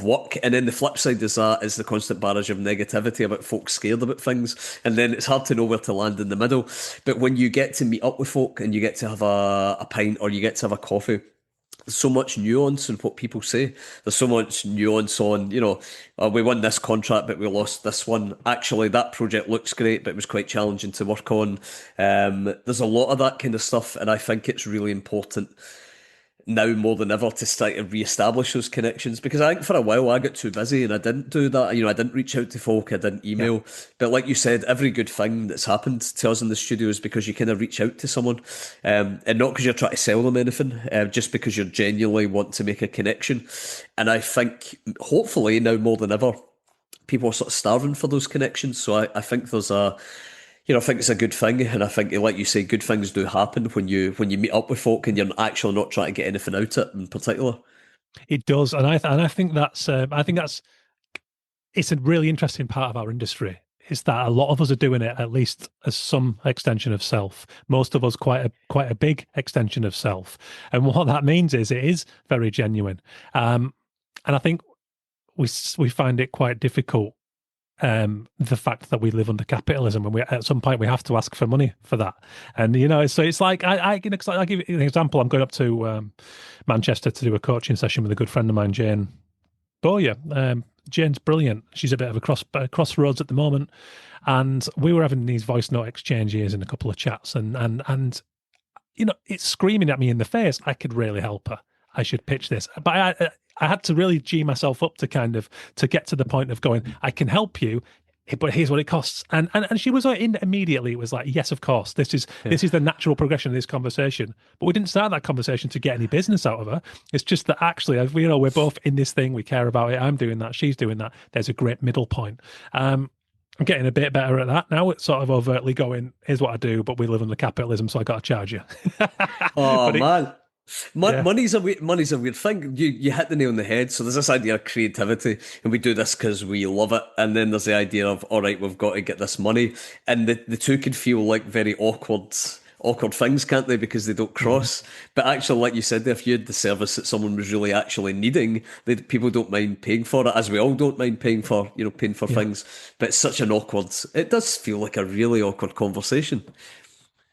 work. And then the flip side is that is the constant barrage of negativity about folks scared about things, and then it's hard to know where to land in the middle. But when you get to meet up with folk and you get to have a pint or you get to have a coffee, so much nuance in what people say. There's so much nuance on, we won this contract, but we lost this one. Actually, that project looks great, but it was quite challenging to work on. There's a lot of that kind of stuff, and I think it's really important now more than ever to start to re-establish those connections, because I think for a while I got too busy and I didn't do that. I didn't reach out to folk, I didn't email. Yeah. But like you said, every good thing that's happened to us in the studio is because you kind of reach out to someone, and not because you're trying to sell them anything, just because you genuinely want to make a connection. And I think hopefully now more than ever, people are sort of starving for those connections. So I think there's a I think it's a good thing, and I think, like you say, good things do happen when you meet up with folk and you're actually not trying to get anything out of it in particular. It does, and I think that's it's a really interesting part of our industry. Is that a lot of us are doing it at least as some extension of self. Most of us quite a big extension of self, and what that means is it is very genuine. And I think we find it quite difficult, the fact that we live under capitalism, and we at some point we have to ask for money for that. And so it's like I'll give you an example. I'm going up to Manchester to do a coaching session with a good friend of mine, Jane Bowyer. Jane's brilliant. She's a bit of a crossroads at the moment, and we were having these voice note exchanges and a couple of chats, and it's screaming at me in the face. I could really help her. I should pitch this, but I had to really G myself up to get to the point of going, I can help you, but here's what it costs. And she was in immediately. It was like, yes, of course, this is the natural progression of this conversation. But we didn't start that conversation to get any business out of her. It's just that actually, we're both in this thing. We care about it. I'm doing that. She's doing that. There's a great middle point. I'm getting a bit better at that now. It's sort of overtly going, here's what I do, but we live under capitalism, so I got to charge you. Oh But man. yeah. Money's a weird thing. You hit the nail on the head. So there's this idea of creativity, and we do this because we love it. And then there's the idea of, all right, we've got to get this money, and the two can feel like very awkward things, can't they? Because they don't cross. But actually, like you said, if you had the service that someone was really actually needing, people don't mind paying for it, as we all don't mind paying for Yeah. things. But it's such an awkward. It does feel like a really awkward conversation.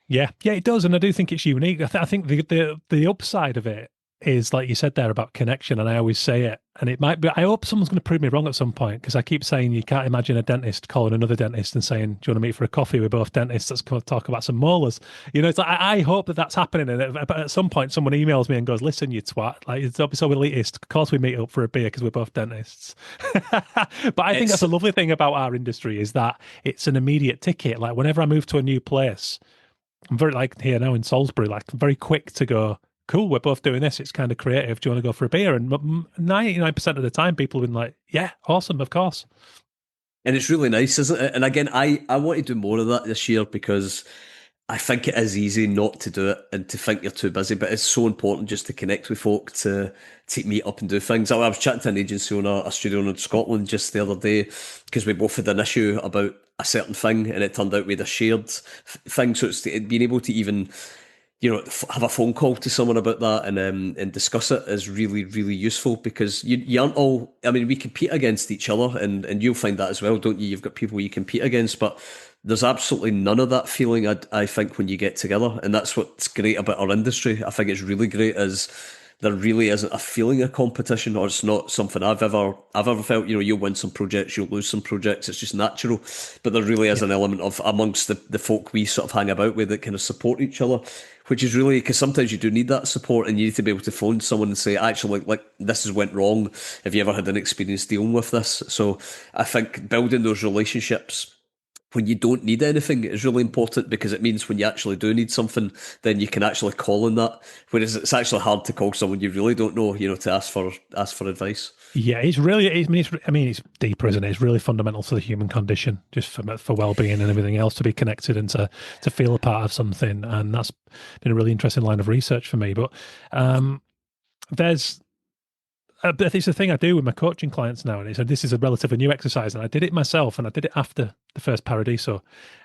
Yeah, it does, and I do think it's unique. I think the upside of it is, like you said there, about connection, and I always say it, and it might be. I hope someone's going to prove me wrong at some point, because I keep saying you can't imagine a dentist calling another dentist and saying, "Do you want to meet for a coffee? We're both dentists. Let's go talk about some molars." It's like I hope that that's happening, but at some point someone emails me and goes, "Listen, you twat! Like, it's so elitist. Of course we meet up for a beer because we're both dentists." But I think It's that's a lovely thing about our industry, is that it's an immediate ticket. Like whenever I move to a new place, I'm very, like here now in Salisbury, like very quick to go, cool, we're both doing this. It's kind of creative. Do you want to go for a beer? And 99% of the time, people have been like, yeah, awesome, of course. And it's really nice, isn't it? And again, I want to do more of that this year, because I think it is easy not to do it and to think you're too busy, but it's so important just to connect with folk, to meet up and do things. I was chatting to an agency owner, a studio owner in Scotland just the other day, because we both had an issue about a certain thing, and it turned out we had a shared thing. So it's being able to even have a phone call to someone about that and discuss it is really, really useful, because you aren't all, I mean, we compete against each other, and you'll find that as well, don't you? You've got people you compete against, but there's absolutely none of that feeling, I think, when you get together. And that's what's great about our industry. I think it's really great is there really isn't a feeling of competition, or it's not something I've ever felt. You'll win some projects, you'll lose some projects. It's just natural. But there really is an element of, amongst the folk we sort of hang about with, that kind of support each other, which is really, because sometimes you do need that support, and you need to be able to phone someone and say, actually, like this has went wrong. Have you ever had an experience dealing with this? So I think building those relationships when you don't need anything is really important, because it means when you actually do need something, then you can actually call on that. Whereas it's actually hard to call someone you really don't know, to ask for advice. Yeah, it's really, it's deeper, isn't it? It's really fundamental to the human condition, just for well-being and everything else, to be connected and to feel a part of something. And that's been a really interesting line of research for me. But there's it's the thing I do with my coaching clients now, and this is a relatively new exercise, and I did it myself, and I did it after the first Paradiso,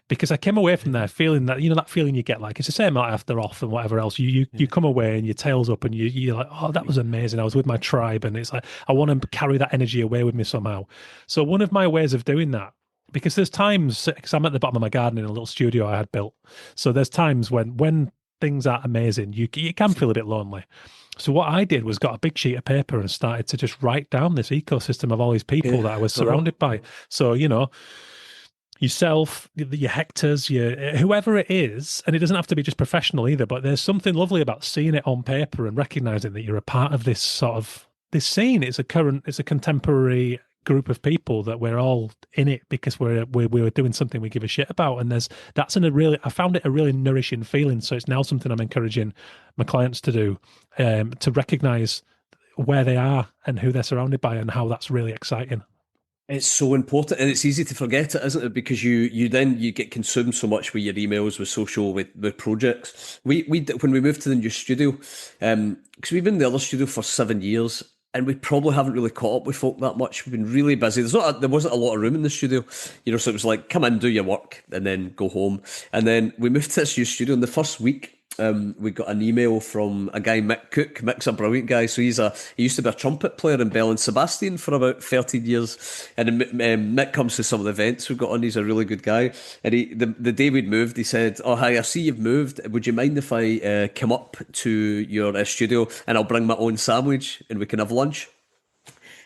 because I came away from there feeling that, that feeling you get, like it's the same like after off and whatever else. You come away and your tail's up, and you're like, oh, that was amazing. I was with my tribe, and it's like I want to carry that energy away with me somehow. So one of my ways of doing that, because there's times, because I'm at the bottom of my garden in a little studio I had built, so there's times when things aren't amazing, you can feel a bit lonely. So what I did was got a big sheet of paper and started to just write down this ecosystem of all these people that I was surrounded by. So, yourself, your Hectors, whoever it is, and it doesn't have to be just professional either, but there's something lovely about seeing it on paper and recognizing that you're a part of this this scene. It's a contemporary group of people that we're all in it because we're doing something we give a shit about, and I found it a really nourishing feeling. So it's now something I'm encouraging my clients to do, to recognize where they are and who they're surrounded by, and how that's really exciting. It's so important, and it's easy to forget it, isn't it? Because you get consumed so much with your emails, with social, with projects. We when we moved to the new studio, because we've been in the other studio for 7 years, and we probably haven't really caught up with folk that much. We've been really busy. There wasn't a lot of room in the studio, so it was like, come in, do your work, and then go home. And then we moved to this new studio, and the first week, we got an email from a guy, Mick Cook. Mick's a brilliant guy. So he used to be a trumpet player in Bell and Sebastian for about 13 years. And then Mick comes to some of the events we've got on. He's a really good guy. And the day we'd moved, he said, "Oh, hi, I see you've moved. Would you mind if I come up to your studio and I'll bring my own sandwich and we can have lunch?"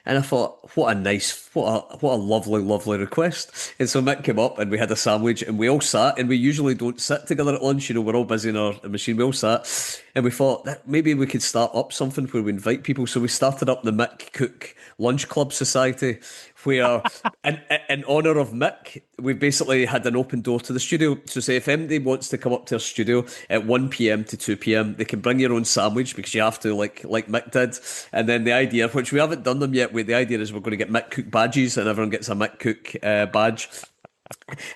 And I thought, what a lovely, lovely request. And so Mick came up and we had a sandwich and we all sat, and we usually don't sit together at lunch, we're all busy in our machine. We all sat and we thought that maybe we could start up something where we invite people. So we started up the Mick Cook Lunch Club Society, where in honour of Mick, we basically had an open door to the studio. So say if anybody wants to come up to our studio at 1 p.m. to 2 p.m, they can bring your own sandwich, because you have to, like Mick did. And then the idea, which we haven't done them yet, the idea is we're going to get Mick Cook badges, and everyone gets a Mick Cook badge.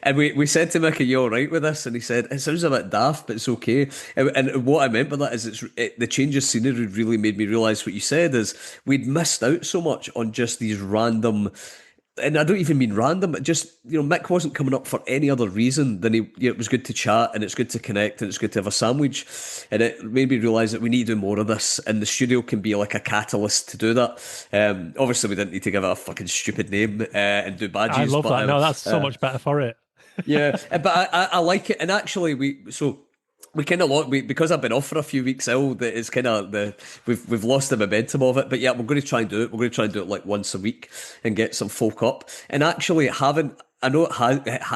And we said to Mick, "Are you all right with this?" And he said, "It sounds a bit daft, but it's okay." And what I meant by that is the change of scenery really made me realise what you said, is we'd missed out so much on just these random, and I don't even mean random, but just, Mick wasn't coming up for any other reason than it was good to chat, and it's good to connect, and it's good to have a sandwich. And it made me realise that we need to do more of this, and the studio can be like a catalyst to do that. Obviously, we didn't need to give it a fucking stupid name and do badges. I love that. No, that's so much better for it. Yeah, but I like it. And actually, we kind of because I've been off for a few weeks ill, that it's kind of we've lost the momentum of it. But yeah, we're going to try and do it. We're going to try and do it like once a week and get some folk up. And actually, I know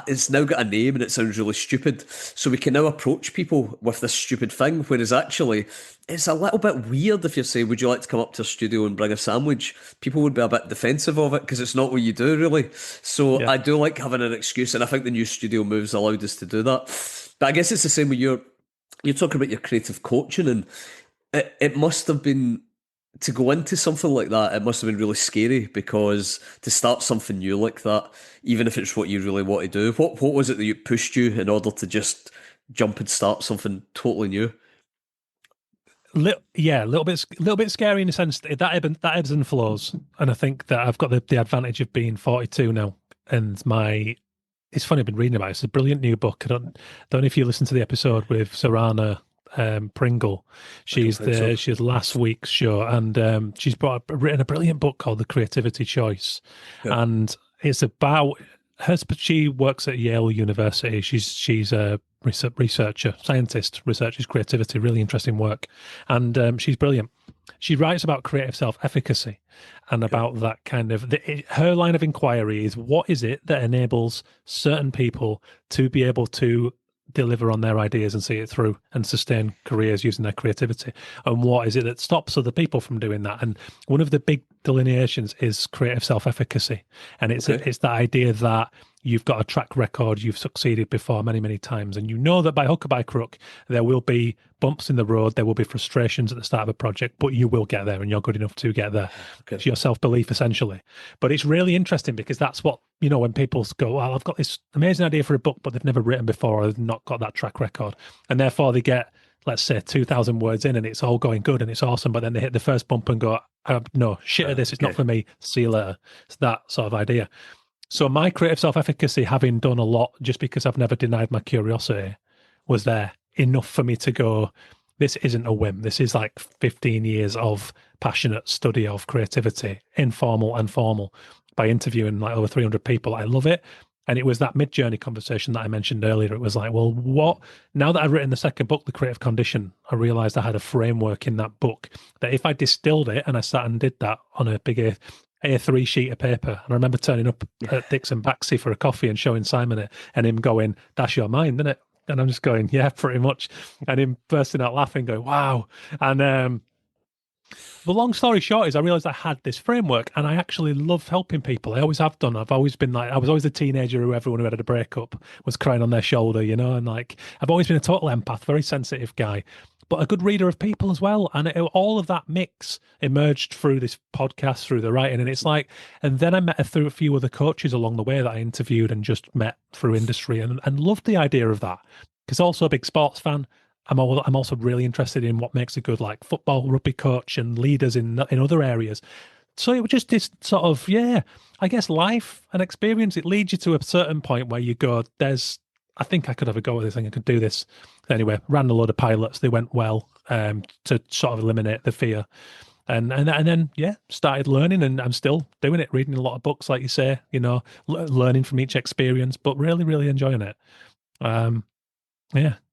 it's now got a name and it sounds really stupid, so we can now approach people with this stupid thing. Whereas actually, it's a little bit weird if you say, "Would you like to come up to a studio and bring a sandwich?" People would be a bit defensive of it, because it's not what you do, really. So yeah. I do like having an excuse, and I think the new studio moves allowed us to do that. But I guess it's the same with you're talking about your creative coaching, and it must have been, to go into something like that, it must have been really scary, because to start something new like that, even if it's what you really want to do, what was it that pushed you in order to just jump and start something totally new? Yeah, a little bit scary in the sense that ebbs and flows, and I think that I've got the advantage of being 42 now, and it's funny, I've been reading about it. It's a brilliant new book. I don't know if you listened to the episode with Sarana Pringle. She's last week's show, and she's written a brilliant book called The Creativity Choice, and it's about her. She works at Yale University. She's a researcher, scientist, researches creativity. Really interesting work, and she's brilliant. She writes about creative self-efficacy, and about that kind of her line of inquiry is, what is it that enables certain people to be able to deliver on their ideas and see it through and sustain careers using their creativity, and what is it that stops other people from doing that? And one of the big delineations is creative self-efficacy, and it's the idea that you've got a track record, you've succeeded before many, many times, and you know that by hook or by crook there will be bumps in the road, there will be frustrations at the start of a project, but you will get there, and you're good enough to get there. It's your self-belief, essentially. But it's really interesting, because that's what, when people go, "Well, I've got this amazing idea for a book, but they've never written before, or they've not got that track record," and therefore they get let's say 2,000 words in and it's all going good and it's awesome, but then they hit the first bump and go, no, shit at this, it's not for me, see you later. It's that sort of idea. So my creative self-efficacy, having done a lot just because I've never denied my curiosity, was there enough for me to go, this isn't a whim. This is like 15 years of passionate study of creativity, informal and formal, by interviewing like over 300 people. I love it. And it was that mid-journey conversation that I mentioned earlier. It was like, well, what? Now that I've written the second book, The Creative Condition, I realized I had a framework in that book that if I distilled it and I sat and did that on a big A3 sheet of paper, and I remember turning up at Dixon Baxi for a coffee and showing Simon it, and him going, that's your mind, isn't it? And I'm just going, yeah, pretty much. And him bursting out laughing, going, wow. And the long story short is I realized I had this framework and I actually love helping people. I always have done. I've always been like, I was always the teenager who everyone who had a breakup was crying on their shoulder, you know, and like, I've always been a total empath, very sensitive guy, but a good reader of people as well. And all of that mix emerged through this podcast, through the writing. And it's like, and then I met through a few other coaches along the way that I interviewed and just met through industry and loved the idea of that. Because also a big sports fan. I'm also really interested in what makes a good like football, rugby coach and leaders in other areas. So it was just this sort of, I guess life and experience. It leads you to a certain point where you go, I think I could have a go at this thing. I could do this. Anyway, ran a load of pilots. They went well to sort of eliminate the fear. And then, started learning and I'm still doing it, reading a lot of books, like you say, you know, learning from each experience, but really, really enjoying it.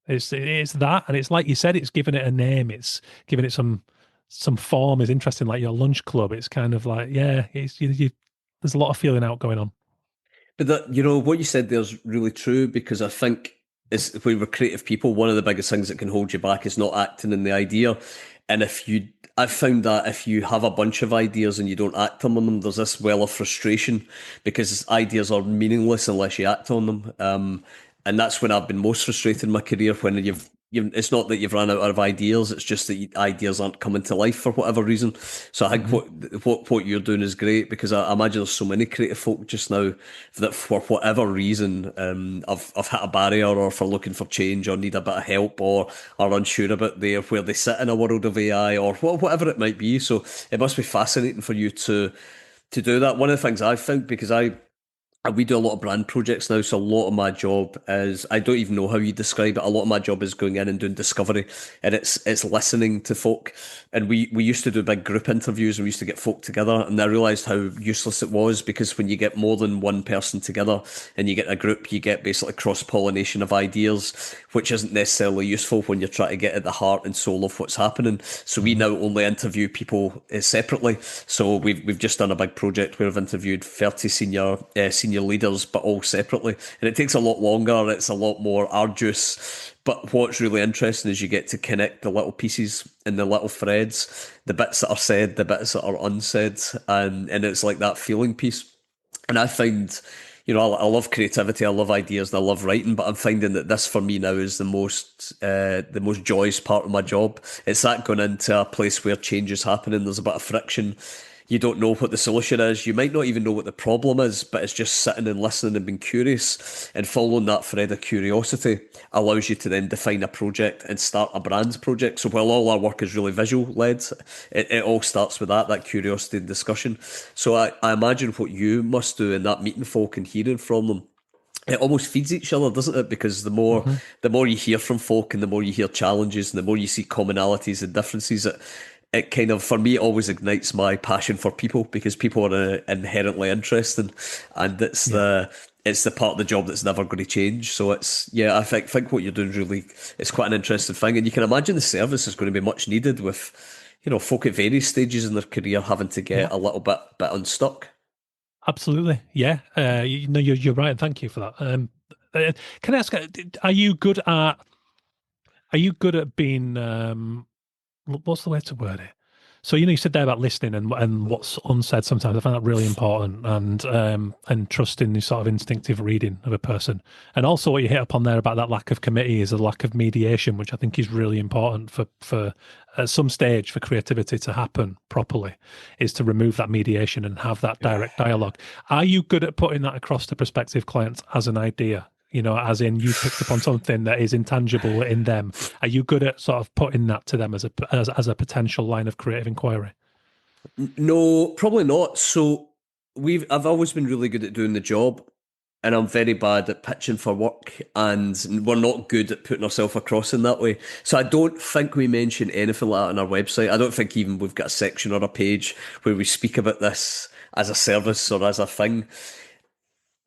It's that, and it's like you said, it's given it a name, it's given it some form. Is interesting, like your lunch club. It's kind of like, it's there's a lot of feeling out going on. But that, you know, what you said there's really true, because I think is when we're creative people, one of the biggest things that can hold you back is not acting in the idea. And I've found that if you have a bunch of ideas and you don't act on them, there's this well of frustration because ideas are meaningless unless you act on them. And that's when I've been most frustrated in my career, when it's not that you've run out of ideas, it's just that ideas aren't coming to life for whatever reason. So I think what you're doing is great, because I imagine there's so many creative folk just now that for whatever reason I've hit a barrier, or for looking for change, or need a bit of help, or are unsure about where they sit in a world of AI, or whatever it might be. So it must be fascinating for you to do that. One of the things I've found, because we do a lot of brand projects now, so a lot of my job is, I don't even know how you describe it. A lot of my job is going in and doing discovery, and it's listening to folk. And we used to do big group interviews, and we used to get folk together, and I realised how useless it was, because when you get more than one person together and you get a group, you get basically cross-pollination of ideas, which isn't necessarily useful when you're trying to get at the heart and soul of what's happening. So we now only interview people separately. So we've just done a big project where I've interviewed 30 senior leaders, but all separately, and it takes a lot longer, it's a lot more arduous, but what's really interesting is you get to connect the little pieces and the little threads, the bits that are said, the bits that are unsaid, and it's like that feeling piece. And I find, you know, I love creativity, I love ideas, and I love writing, but I'm finding that this for me now is the most joyous part of my job. It's that going into a place where change is happening, there's a bit of friction. You don't know what the solution is. You might not even know what the problem is, but it's just sitting and listening and being curious, and following that thread of curiosity allows you to then define a project and start a brand's project. So while all our work is really visual led, it all starts with that curiosity and discussion. So I imagine what you must do in that, meeting folk and hearing from them, it almost feeds each other, doesn't it? Because the more you hear from folk, and the more you hear challenges, and the more you see commonalities and differences, it kind of, for me, it always ignites my passion for people, because people are inherently interesting, and it's the part of the job that's never going to change. So I think what you're doing really, it's quite an interesting thing, and you can imagine the service is going to be much needed with, you know, folk at various stages in their career having to get a little bit unstuck. Absolutely, yeah. You're right, and thank you for that. Can I ask, are you good at being what's the way to word it? So, you know, you said there about listening and what's unsaid sometimes. I find that really important, and trusting the sort of instinctive reading of a person. And also what you hit upon there about that lack of committee is a lack of mediation, which I think is really important for at some stage for creativity to happen properly, is to remove that mediation and have that direct dialogue. Are you good at putting that across to prospective clients as an idea? as in you picked up on something that is intangible in them. Are you good at sort of putting that to them as a potential line of creative inquiry? No, probably not. So I've always been really good at doing the job, and I'm very bad at pitching for work, and we're not good at putting ourselves across in that way. So I don't think we mention anything like that on our website. I don't think even we've got a section or a page where we speak about this as a service or as a thing.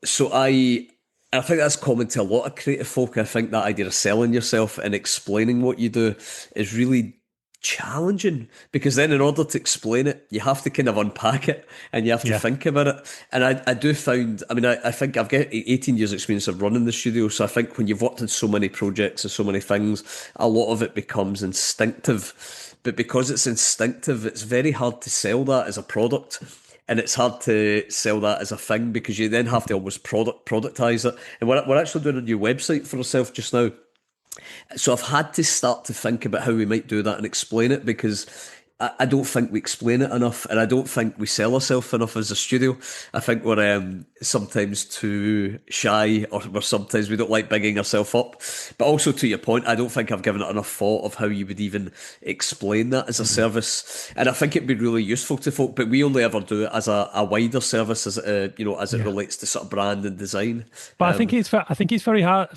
So I think that's common to a lot of creative folk. I think that idea of selling yourself and explaining what you do is really challenging, because then in order to explain it, you have to kind of unpack it and you have to Yeah. think about it. And I do find, I mean, I think I've got 18 years experience of running the studio. So I think when you've worked on so many projects and so many things, a lot of it becomes instinctive. But because it's instinctive, it's very hard to sell that as a product. And it's hard to sell that as a thing, because you then have to almost productize it. And we're actually doing a new website for ourselves just now. So I've had to start to think about how we might do that and explain it, because I don't think we explain it enough, and I don't think we sell ourselves enough as a studio. I think we're sometimes too shy, or sometimes we don't like bigging ourselves up. But also, to your point, I don't think I've given it enough thought of how you would even explain that as a service. And I think it'd be really useful to folk, but we only ever do it as a wider service, as as it Yeah. relates to sort of brand and design. But I think it's very hard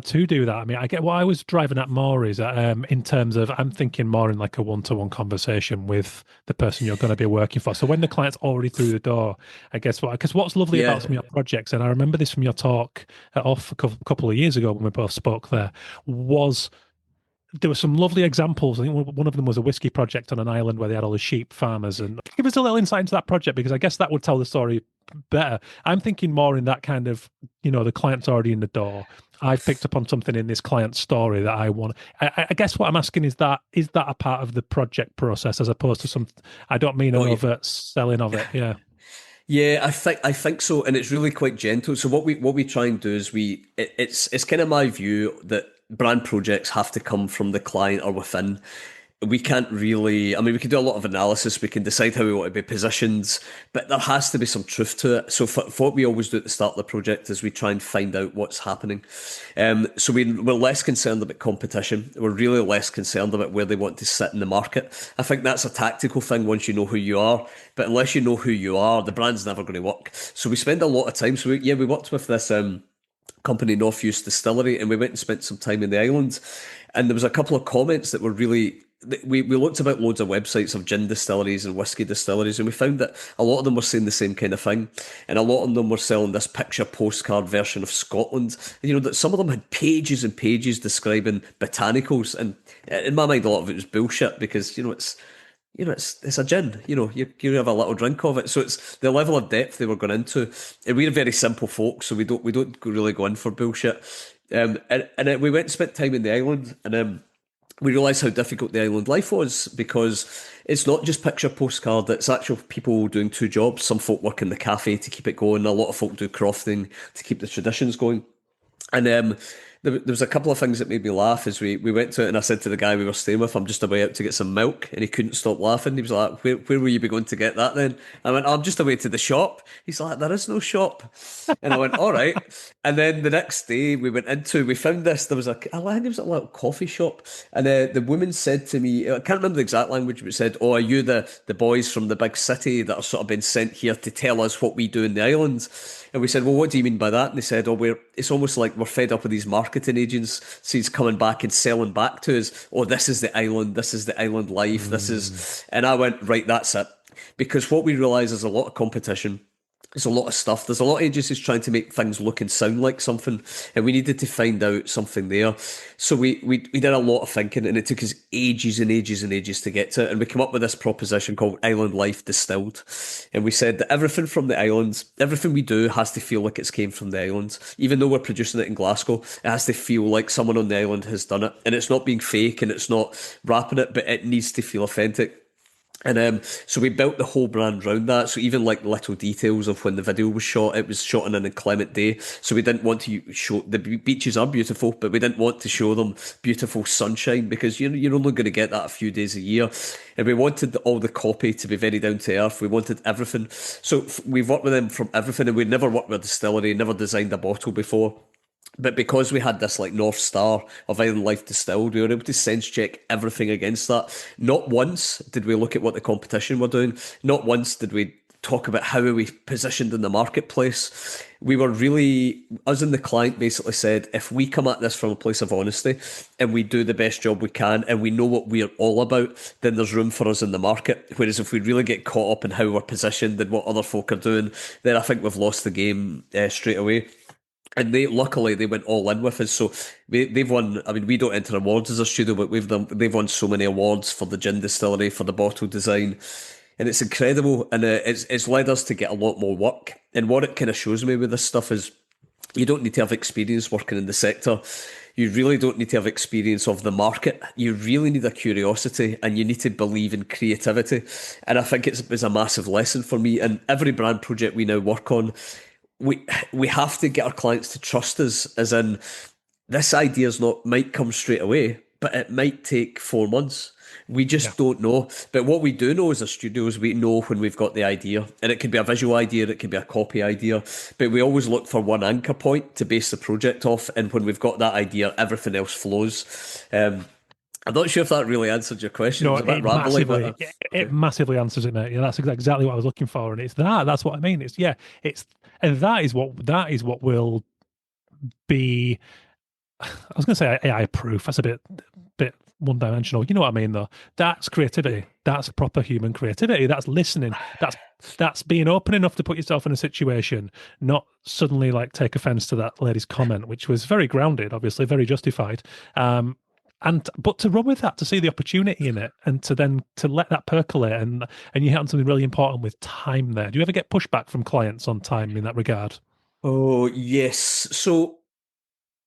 to do that. I mean, I get what I was driving at more is in terms of I'm thinking more in like a one-to-one conversation with the person you're going to be working for. So when the client's already through the door, I guess because what's lovely Yeah, about some of your projects, and I remember this from your talk at Off a couple of years ago when we both spoke there, was there were some lovely examples. I think one of them was a whiskey project on an island where they had all the sheep farmers. And give us a little insight into that project, because I guess that would tell the story better. I'm thinking more in that kind of, the client's already in the door. I've picked up on something in this client's story that I want. I guess what I'm asking is that a part of the project process as opposed to some? I don't mean oh an yeah. overt selling of it. Yeah, Yeah, I think so, and it's really quite gentle. So what we try and do is it's kind of my view that brand projects have to come from the client or within. We can't really, I mean, we can do a lot of analysis, we can decide how we want to be positioned, but there has to be some truth to it. So for what we always do at the start of the project is we try and find out what's happening. So we're less concerned about competition. We're really less concerned about where they want to sit in the market. I think that's a tactical thing once you know who you are, but unless you know who you are, the brand's never going to work. So we spend a lot of time. So we worked with this company, North Use Distillery, and we went and spent some time in the islands. And there was a couple of comments that were really, we looked about loads of websites of gin distilleries and whiskey distilleries, and we found that a lot of them were saying the same kind of thing, and a lot of them were selling this picture postcard version of Scotland. And that some of them had pages and pages describing botanicals, and in my mind a lot of it was bullshit, because it's a gin. You have a little drink of it. So it's the level of depth they were going into. And we're very simple folk, so we don't really go in for bullshit. And we went and spent time in the island, and we realised how difficult the island life was, because it's not just picture postcard, it's actual people doing two jobs. Some folk work in the cafe to keep it going, a lot of folk do crofting to keep the traditions going. And there was a couple of things that made me laugh as we went to it, and I said to the guy we were staying with, I'm just away out to get some milk, and he couldn't stop laughing. He was like, where will you be going to get that then? I went, I'm just away to the shop. He's like, there is no shop. And I went, all right. And then the next day we found this, I think it was a little coffee shop, and the woman said to me, I can't remember the exact language, but it said, oh, are you the boys from the big city that are sort of been sent here to tell us what we do in the islands? And we said, well, what do you mean by that? And they said, oh, it's almost like we're fed up with these marketing agencies coming back and selling back to us. Oh, this is the island. This is the island life. And I went, right, that's it. Because what we realise is a lot of competition. There's a lot of stuff. There's a lot of agencies trying to make things look and sound like something, and we needed to find out something there. So we did a lot of thinking, and it took us ages and ages and ages to get to it. And we came up with this proposition called Island Life Distilled. And we said that everything from the islands, everything we do has to feel like it's came from the islands. Even though we're producing it in Glasgow, it has to feel like someone on the island has done it. And it's not being fake and it's not wrapping it, but it needs to feel authentic. And so we built the whole brand around that. So even like little details of when the video was shot, it was shot on an inclement day. So we didn't want to show, the beaches are beautiful, but we didn't want to show them beautiful sunshine, because you're only going to get that a few days a year. And we wanted all the copy to be very down to earth. We wanted everything. So we've worked with them from everything, and we'd never worked with a distillery, never designed a bottle before. But because we had this like North Star of Island Life Distilled, we were able to sense check everything against that. Not once did we look at what the competition were doing. Not once did we talk about how are we positioned in the marketplace. We were really, us and the client basically said, if we come at this from a place of honesty and we do the best job we can and we know what we're all about, then there's room for us in the market. Whereas if we really get caught up in how we're positioned and what other folk are doing, then I think we've lost the game straight away. And they luckily they went all in with us, so they've won. I mean, we don't enter awards as a studio, but they've won so many awards for the gin distillery, for the bottle design, and it's incredible. And it's led us to get a lot more work. And what it kind of shows me with this stuff is you don't need to have experience working in the sector. You really don't need to have experience of the market. You really need a curiosity and you need to believe in creativity. And I think it's a massive lesson for me. And every brand project we now work on, we have to get our clients to trust us, as in this idea's not might come straight away, but it might take 4 months. We just don't know. But what we do know as a studio is we know when we've got the idea. And it could be a visual idea, it could be a copy idea. But we always look for one anchor point to base the project off. And when we've got that idea, everything else flows. I'm not sure if that really answered your question. No, It was a bit it rambling, massively, but it massively answers it, mate. Yeah, that's exactly what I was looking for, and it's that. That's what I mean. And that is what will be. I was going to say AI proof. That's a bit one dimensional. You know what I mean, though. That's creativity. That's proper human creativity. That's listening. That's being open enough to put yourself in a situation, not suddenly like take offense to that lady's comment, which was very grounded, obviously very justified. But to run with that, to see the opportunity in it, and to let that percolate, and you hit on something really important with time there. Do you ever get pushback from clients on time in that regard? oh yes. So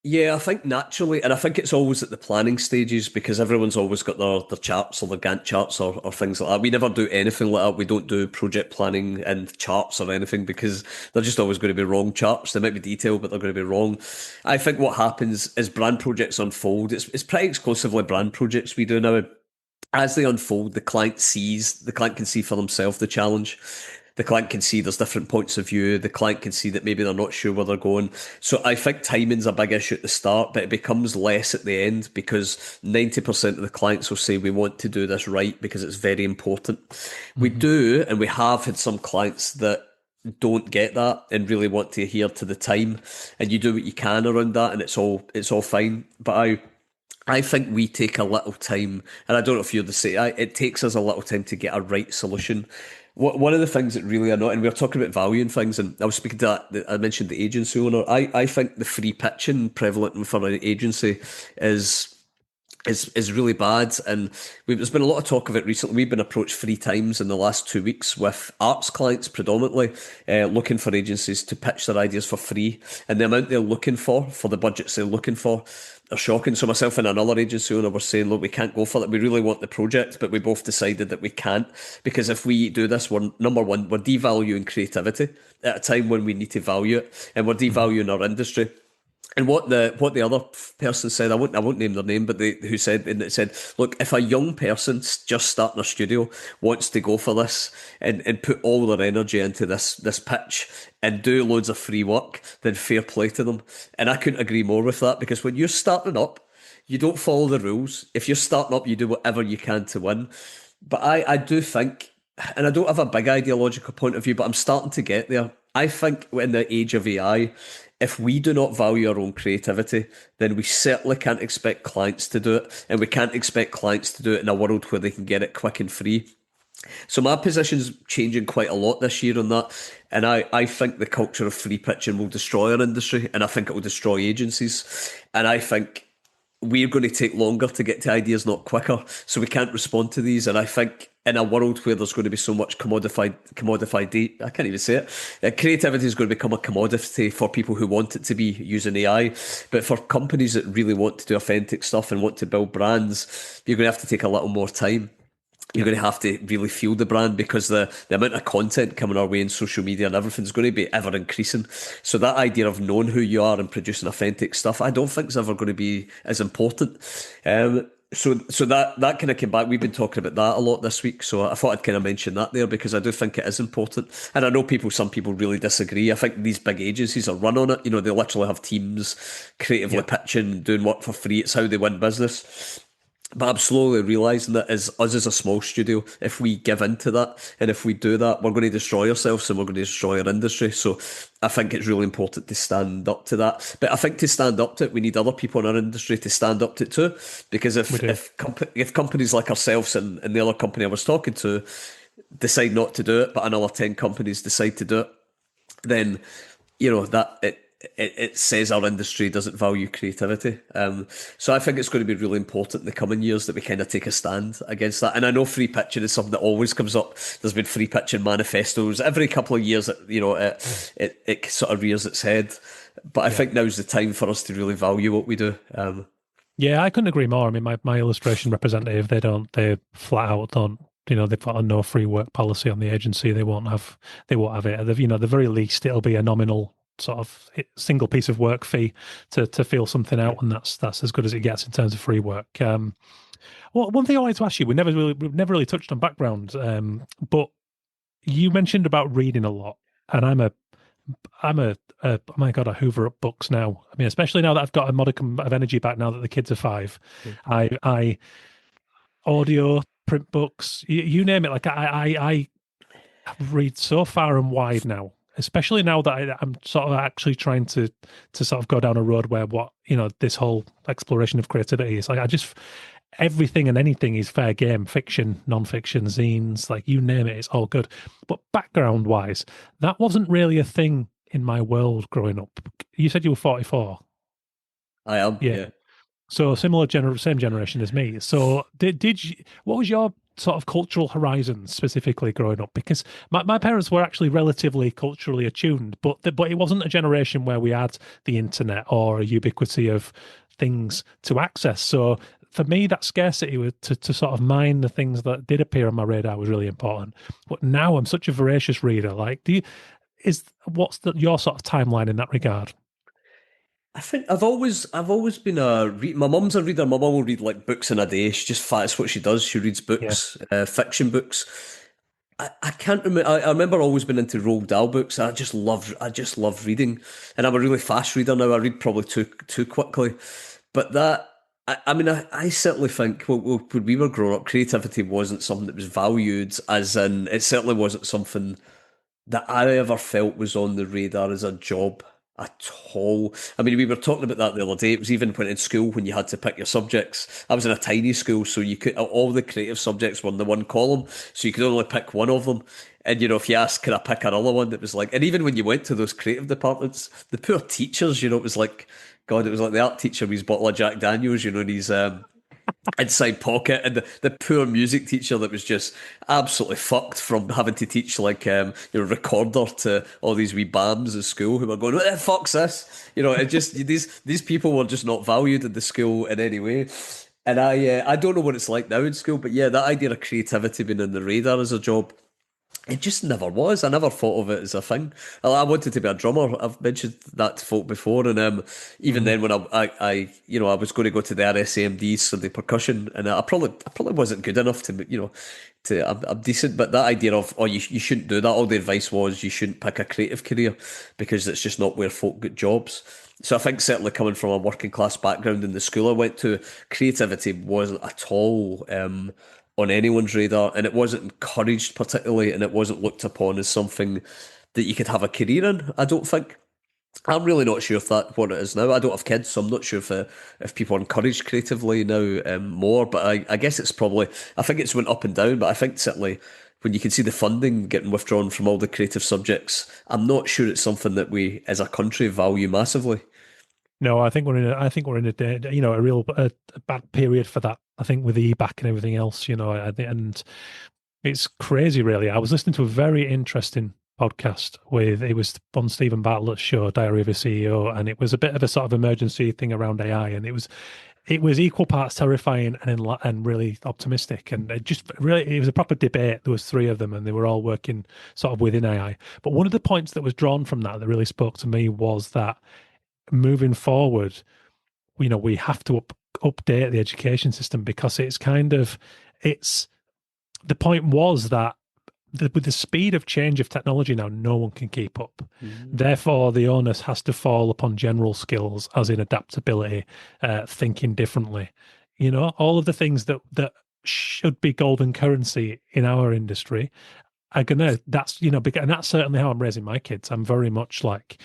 yeah, I think naturally, and I think it's always at the planning stages because everyone's always got their charts or their Gantt charts or things like that. We never do anything like that. We don't do project planning and charts or anything because they're just always going to be wrong charts. They might be detailed, but they're going to be wrong. I think what happens as brand projects unfold, it's pretty exclusively brand projects we do now. As they unfold, the client can see for themselves the challenge. The client can see there's different points of view. The client can see that maybe they're not sure where they're going. So I think timing's a big issue at the start, but it becomes less at the end because 90% of the clients will say we want to do this right because it's very important. We do, and we have had some clients that don't get that and really want to adhere to the time, and you do what you can around that, and it's all fine. But I think we take a little time, and I don't know if you're the same. It takes us a little time to get a right solution. One of the things that really annoy, and we were talking about valuing things, and I was speaking to I mentioned the agency owner. I think the free pitching prevalent for an agency is really bad, and there's been a lot of talk of it recently. We've been approached 3 times in the last 2 weeks with arts clients predominantly looking for agencies to pitch their ideas for free, and the amount they're looking for the budgets they're looking for are shocking. So myself and another agency owner were saying, look, we can't go for that. We really want the project, but we both decided that we can't, because if we do this, we're number one, we're devaluing creativity at a time when we need to value it, and we're devaluing our industry. And what the other person said, I won't name their name, but who said, and it said, look, if a young person just starting a studio wants to go for this and put all their energy into this pitch and do loads of free work, then fair play to them. And I couldn't agree more with that, because when you're starting up, you don't follow the rules. If you're starting up, you do whatever you can to win. But I do think, and I don't have a big ideological point of view, but I'm starting to get there. I think in the age of AI, if we do not value our own creativity, then we certainly can't expect clients to do it. And we can't expect clients to do it in a world where they can get it quick and free. So my position's changing quite a lot this year on that. And I think the culture of free pitching will destroy our industry, and I think it will destroy agencies. And I think we're going to take longer to get to ideas, not quicker. So we can't respond to these. And I think in a world where there's going to be so much commodified, I can't even say it. Creativity is going to become a commodity for people who want it to be using AI. But for companies that really want to do authentic stuff and want to build brands, you're going to have to take a little more time. You're going to have to really feel the brand, because the amount of content coming our way in social media and everything's going to be ever increasing. So that idea of knowing who you are and producing authentic stuff, I don't think is ever going to be as important. So that kind of came back. We've been talking about that a lot this week, so I thought I'd kind of mention that there because I do think it is important. And I know some people really disagree. I think these big agencies are run on it. You know, they literally have teams creatively Yeah, pitching, doing work for free. It's how they win business. But I'm slowly realising that as us as a small studio, if we give into that and if we do that, we're going to destroy ourselves and we're going to destroy our industry. So I think it's really important to stand up to that. But I think to stand up to it, we need other people in our industry to stand up to it too. Because we do. if companies like ourselves and the other company I was talking to decide not to do it, but another 10 companies decide to do it, then that it says our industry doesn't value creativity. So I think it's going to be really important in the coming years that we kind of take a stand against that. And I know free pitching is something that always comes up. There's been free pitching manifestos every couple of years. It sort of rears its head. But I think now's the time for us to really value what we do. Yeah, I couldn't agree more. I mean, my illustration representative, they flat out don't, they've got a no free work policy on the agency. They won't have it. At the very least, it'll be a nominal sort of single piece of work fee to feel something out, and that's as good as it gets in terms of free work. Well, one thing I wanted to ask you, we've never really touched on background, but you mentioned about reading a lot, and oh my God, I hoover up books now. I mean, especially now that I've got a modicum of energy back now that the kids are 5. I audio, print books, you name it. Like I read so far and wide now, especially now that I'm sort of actually trying to sort of go down a road where this whole exploration of creativity is like, everything and anything is fair game, fiction, non-fiction, zines, like you name it, it's all good. But background wise, that wasn't really a thing in my world growing up. You said you were 44. I am, yeah. So same generation as me. So did you, what was your sort of cultural horizons specifically growing up? Because my parents were actually relatively culturally attuned, but it wasn't a generation where we had the internet or a ubiquity of things to access. So for me, that scarcity to sort of mine the things that did appear on my radar was really important. But now I'm such a voracious reader. Like, what's your sort of timeline in that regard? I think I've always been a my mum's a reader. My mum will read like books in a day. She just that's what she does. She reads Yeah. books, fiction books. I can't remember. I remember always been into Roald Dahl books. I just love reading, and I'm a really fast reader now. I read probably too quickly, but I certainly think when we were growing up, creativity wasn't something that was valued. As in, it certainly wasn't something that I ever felt was on the radar as a job at all. I mean, we were talking about that the other day. It was even when in school when you had to pick your subjects. I was in a tiny school, so you could all the creative subjects were in the one column, so you could only pick one of them. And if you asked, can I pick another one? It was like, and even when you went to those creative departments, the poor teachers, it was like, God, it was like the art teacher with his bottle of Jack Daniels, and his inside pocket, and the poor music teacher that was just absolutely fucked from having to teach like recorder to all these wee bams at school who were going, what the fuck's this? It just these people were just not valued in the school in any way. And I don't know what it's like now in school, but yeah, that idea of creativity being on the radar as a job, it just never was. I never thought of it as a thing. I wanted to be a drummer. I've mentioned that to folk before, and even then, when I was going to go to the RSAMD, so the percussion, and I probably wasn't good enough I'm decent, but that idea of you shouldn't do that. All the advice was you shouldn't pick a creative career because it's just not where folk get jobs. So I think certainly coming from a working class background in the school I went to, creativity wasn't at all on anyone's radar, and it wasn't encouraged particularly, and it wasn't looked upon as something that you could have a career in. I don't think. I'm really not sure if that's what it is now. I don't have kids, so I'm not sure if people are encouraged creatively now more. But I guess it's probably. I think it's went up and down, but I think certainly when you can see the funding getting withdrawn from all the creative subjects, I'm not sure it's something that we as a country value massively. No, I think we're in a bad period for that. I think with the back and everything else, and it's crazy, really. I was listening to a very interesting podcast it was on Stephen Bartlett's show, Diary of a CEO, and it was a bit of a sort of emergency thing around AI, and it was equal parts terrifying and really optimistic, and it was a proper debate. There was 3 of them, and they were all working sort of within AI. But one of the points that was drawn from that really spoke to me was that moving forward, we have to update the education system, because it's kind of, it's, the point was that with the speed of change of technology now, no one can keep up. Therefore, the onus has to fall upon general skills, as in adaptability, thinking differently. All of the things that should be golden currency in our industry are gonna. That's and that's certainly how I'm raising my kids. I'm very much like,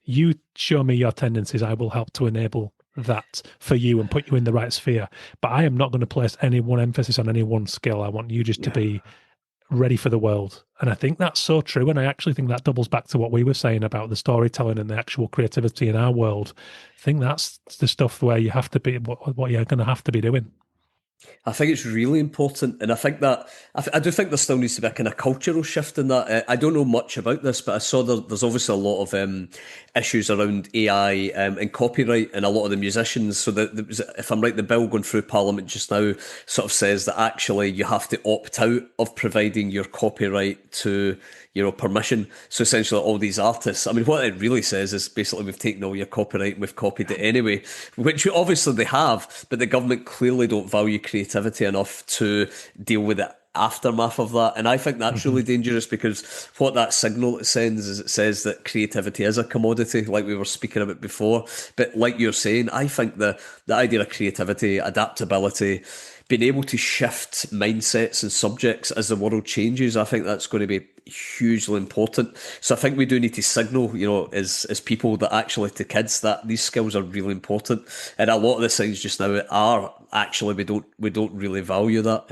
you show me your tendencies, I will help to enable that for you and put you in the right sphere. But I am not going to place any one emphasis on any one skill. I want you just to be ready for the world. And I think that's so true. And I actually think that doubles back to what we were saying about the storytelling and the actual creativity in our world. I think that's the stuff where you have to be, what you're going to have to be doing. I think it's really important, and I think that I do think there still needs to be a kind of cultural shift in that. I don't know much about this, but I saw there's obviously a lot of issues around AI and copyright, and a lot of the musicians. So that if I'm right, the bill going through Parliament just now sort of says that actually you have to opt out of providing your copyright to permission. So essentially all these artists, I mean, what it really says is basically we've taken all your copyright and we've copied it anyway, which obviously they have, but the government clearly don't value creativity enough to deal with the aftermath of that. And I think that's really dangerous, because what that signal it sends is it says that creativity is a commodity, like we were speaking about before. But like you're saying, I think the idea of creativity, adaptability, being able to shift mindsets and subjects as the world changes, I think that's going to be hugely important. So I think we do need to signal, as people, that actually to kids that these skills are really important. And a lot of the things just now are actually we don't really value that.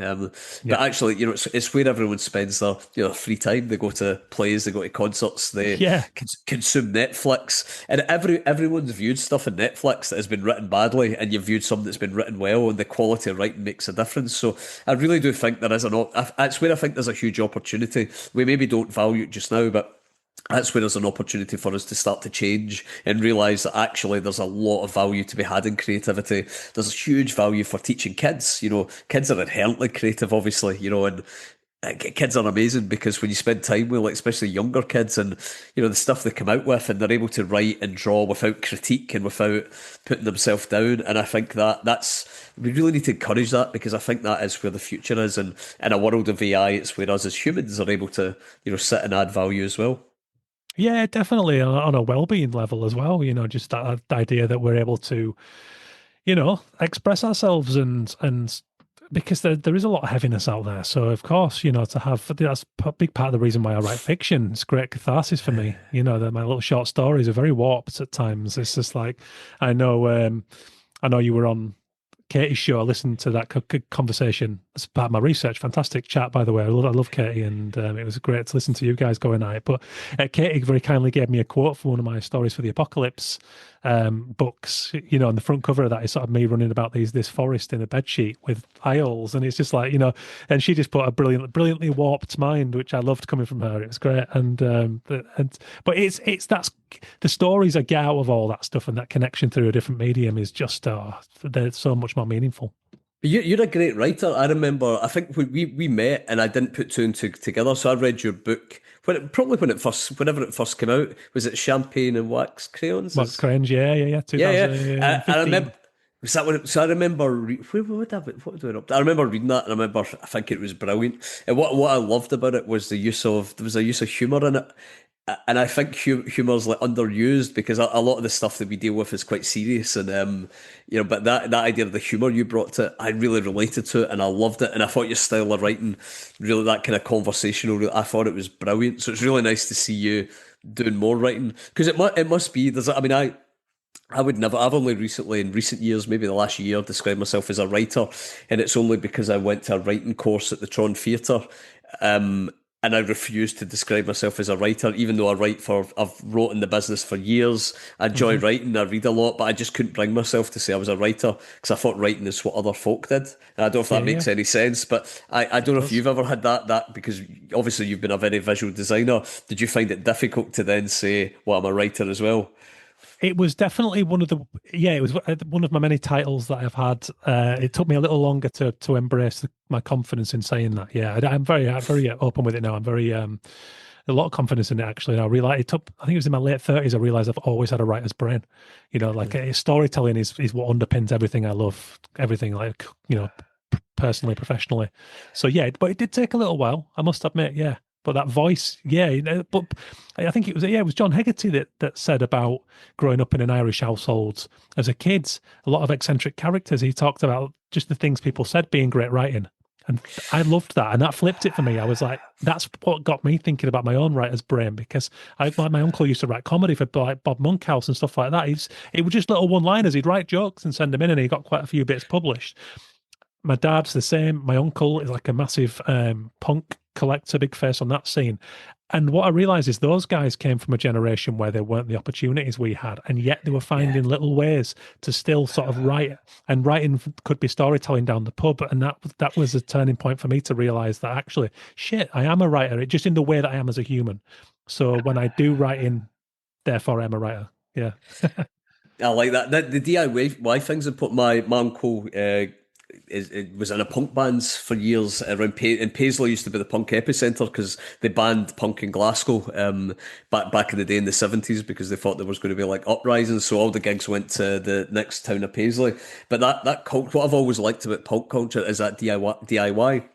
But actually, it's where everyone spends their free time. They go to plays, they go to concerts, they consume Netflix, and everyone's viewed stuff on Netflix that has been written badly, and you've viewed something that's been written well, and the quality of writing makes a difference. So I really do think there is that's where I think there's a huge opportunity. We maybe don't value it just now, but that's where there's an opportunity for us to start to change and realise that actually there's a lot of value to be had in creativity. There's a huge value for teaching kids. Kids are inherently creative, obviously, and kids are amazing, because when you spend time with, like, especially younger kids, and the stuff they come out with, and they're able to write and draw without critique and without putting themselves down. And I think we really need to encourage that, because I think that is where the future is. And in a world of AI, it's where us as humans are able to sit and add value as well. Yeah, definitely on a well-being level as well. Just that idea that we're able to, express ourselves, and because there is a lot of heaviness out there. So of course, to have, that's a big part of the reason why I write fiction. It's great catharsis for me. That my little short stories are very warped at times. It's just like, I know you were on Katie's show. I listened to that conversation as part of my research. Fantastic chat, by the way. I love Katie, and it was great to listen to you guys going at it. But Katie very kindly gave me a quote from one of my stories for the Apocalypse books. On the front cover of that is sort of me running about this forest in a bedsheet with aisles, and it's just like, and she just put a brilliantly warped mind, which I loved coming from her. It was great, but it's that's the stories I get out of all that stuff, and that connection through a different medium is just they're so much more meaningful. You're a great writer. I remember, I think when we met, and I didn't put two and two together. So I read your book whenever it first came out. Was it Champagne and Wax Crayons? Wax Crayons, yeah. 2015. I remember. Was that when? So I remember. What do I up? I remember reading that, and I think it was brilliant. And what I loved about it was there was a use of humour in it. And I think humor's like underused, because a lot of the stuff that we deal with is quite serious, and but that idea of the humor you brought to it, I really related to it, and I loved it, and I thought your style of writing, really that kind of conversational, I thought it was brilliant. So it's really nice to see you doing more writing, because it must be I would never. I've only recently, in recent years, maybe the last year, described myself as a writer, and it's only because I went to a writing course at the Tron Theatre. And I refuse to describe myself as a writer, even though I've wrote in the business for years. I enjoy writing, I read a lot, but I just couldn't bring myself to say I was a writer, because I thought writing is what other folk did. And I don't know if that makes any sense, but I don't know if you've ever had that, because obviously you've been a very visual designer. Did you find it difficult to then say, well, I'm a writer as well? It was definitely one of my many titles that I've had. It took me a little longer to embrace my confidence in saying that. Yeah, I'm very open with it now. I'm very a lot of confidence in it actually. And I realized it took, I think it was in my late 30s, I realized I've always had a writer's brain. Like storytelling is what underpins everything I love, everything like, personally, professionally. So yeah, but it did take a little while, I must admit, yeah. But that voice, yeah, but I think it was John Hegarty that said about growing up in an Irish household as a kid, a lot of eccentric characters. He talked about just the things people said being great writing. And I loved that, and that flipped it for me. I was like, that's what got me thinking about my own writer's brain, because my uncle used to write comedy for like Bob Monkhouse and stuff like that. It was just little one-liners. He'd write jokes and send them in, and he got quite a few bits published. My dad's the same. My uncle is like a massive punk collector, big face on that scene. And what I realized is those guys came from a generation where there weren't the opportunities we had, and yet they were finding little ways to still sort of write. And writing could be storytelling down the pub, and that was a turning point for me to realize that actually, shit, I am a writer. It just in the way that I am as a human. So when I do writing, therefore I'm a writer. Yeah. I like that. The DIY things I put my uncle it was in a punk bands for years around and Paisley used to be the punk epicenter because they banned punk in Glasgow back in the day in the 70s because they thought there was going to be like uprisings, so all the gigs went to the next town of Paisley. But that cult, what I've always liked about punk culture is that DIY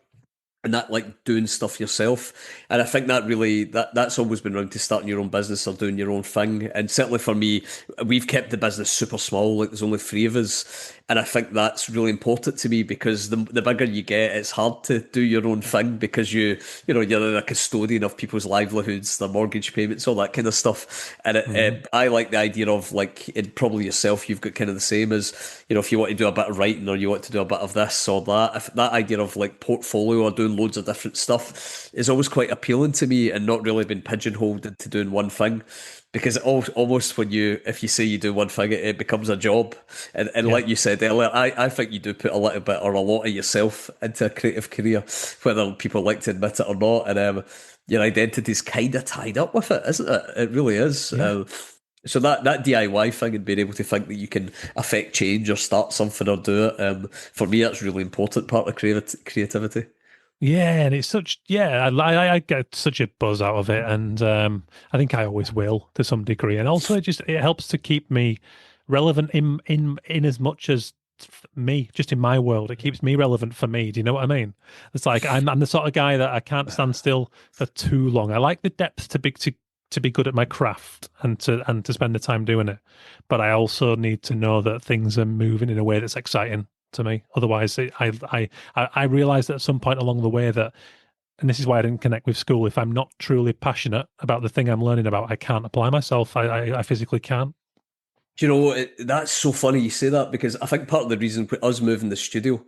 and that like doing stuff yourself. And I think that really that's always been around to starting your own business or doing your own thing. And certainly for me, we've kept the business super small, like there's only three of us. And I think that's really important to me because the bigger you get, it's hard to do your own thing because you're a custodian of people's livelihoods, their mortgage payments, all that kind of stuff. And I like the idea of like, probably yourself, you've got kind of the same as, if you want to do a bit of writing or you want to do a bit of this or that, if that idea of like portfolio or doing loads of different stuff is always quite appealing to me and not really been pigeonholed into doing one thing. Because almost if you say you do one thing, it becomes a job. And like you said earlier, I think you do put a little bit or a lot of yourself into a creative career, whether people like to admit it or not. And your identity's kind of tied up with it, isn't it? It really is. Yeah. So that DIY thing and being able to think that you can affect change or start something or do it, for me, that's a really important part of creativity. Yeah, and it's I get such a buzz out of it, and I think I always will to some degree. And also, it helps to keep me relevant in as much as me, just in my world. It keeps me relevant for me. Do you know what I mean? It's like I'm the sort of guy that I can't stand still for too long. I like the depth to be good at my craft and to spend the time doing it, but I also need to know that things are moving in a way that's exciting to me. Otherwise, I realized at some point along the way that, and this is why I didn't connect with school. If I'm not truly passionate about the thing I'm learning about, I can't apply myself. I physically can't. Do you know, that's so funny you say that because I think part of the reason for us moving the studio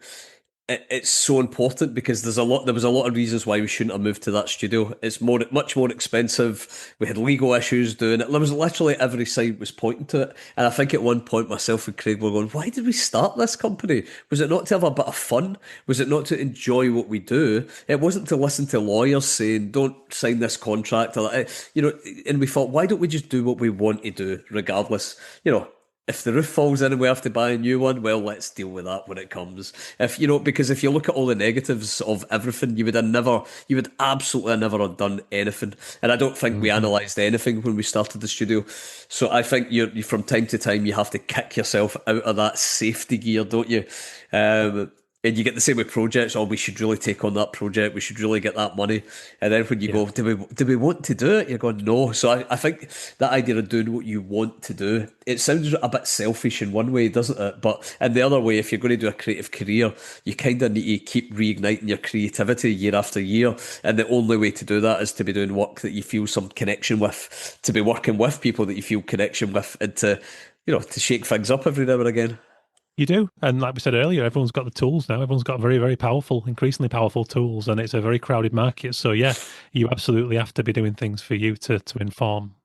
it's so important because there was a lot of reasons why we shouldn't have moved to that studio. It's much more expensive. We had legal issues doing it. There was literally every side was pointing to it. And I think at one point myself and Craig were going, why did we start this company? Was it not to have a bit of fun? Was it not to enjoy what we do? It wasn't to listen to lawyers saying, don't sign this contract. And we thought, why don't we just do what we want to do regardless? If the roof falls in and we have to buy a new one, well, let's deal with that when it comes. Because if you look at all the negatives of everything, you would absolutely never have done anything. And I don't think we analysed anything when we started the studio. So I think you from time to time, you have to kick yourself out of that safety gear, don't you? And you get the same with projects. Oh, we should really take on that project. We should really get that money. And then when you go, do we want to do it? You're going, no. So I think that idea of doing what you want to do, it sounds a bit selfish in one way, doesn't it? But in the other way, if you're going to do a creative career, you kind of need to keep reigniting your creativity year after year. And the only way to do that is to be doing work that you feel some connection with, to be working with people that you feel connection with, and to shake things up every now and again. You do. And like we said earlier, everyone's got the tools now. Everyone's got very, very powerful, increasingly powerful tools. And it's a very crowded market. So yeah, you absolutely have to be doing things for you to inform,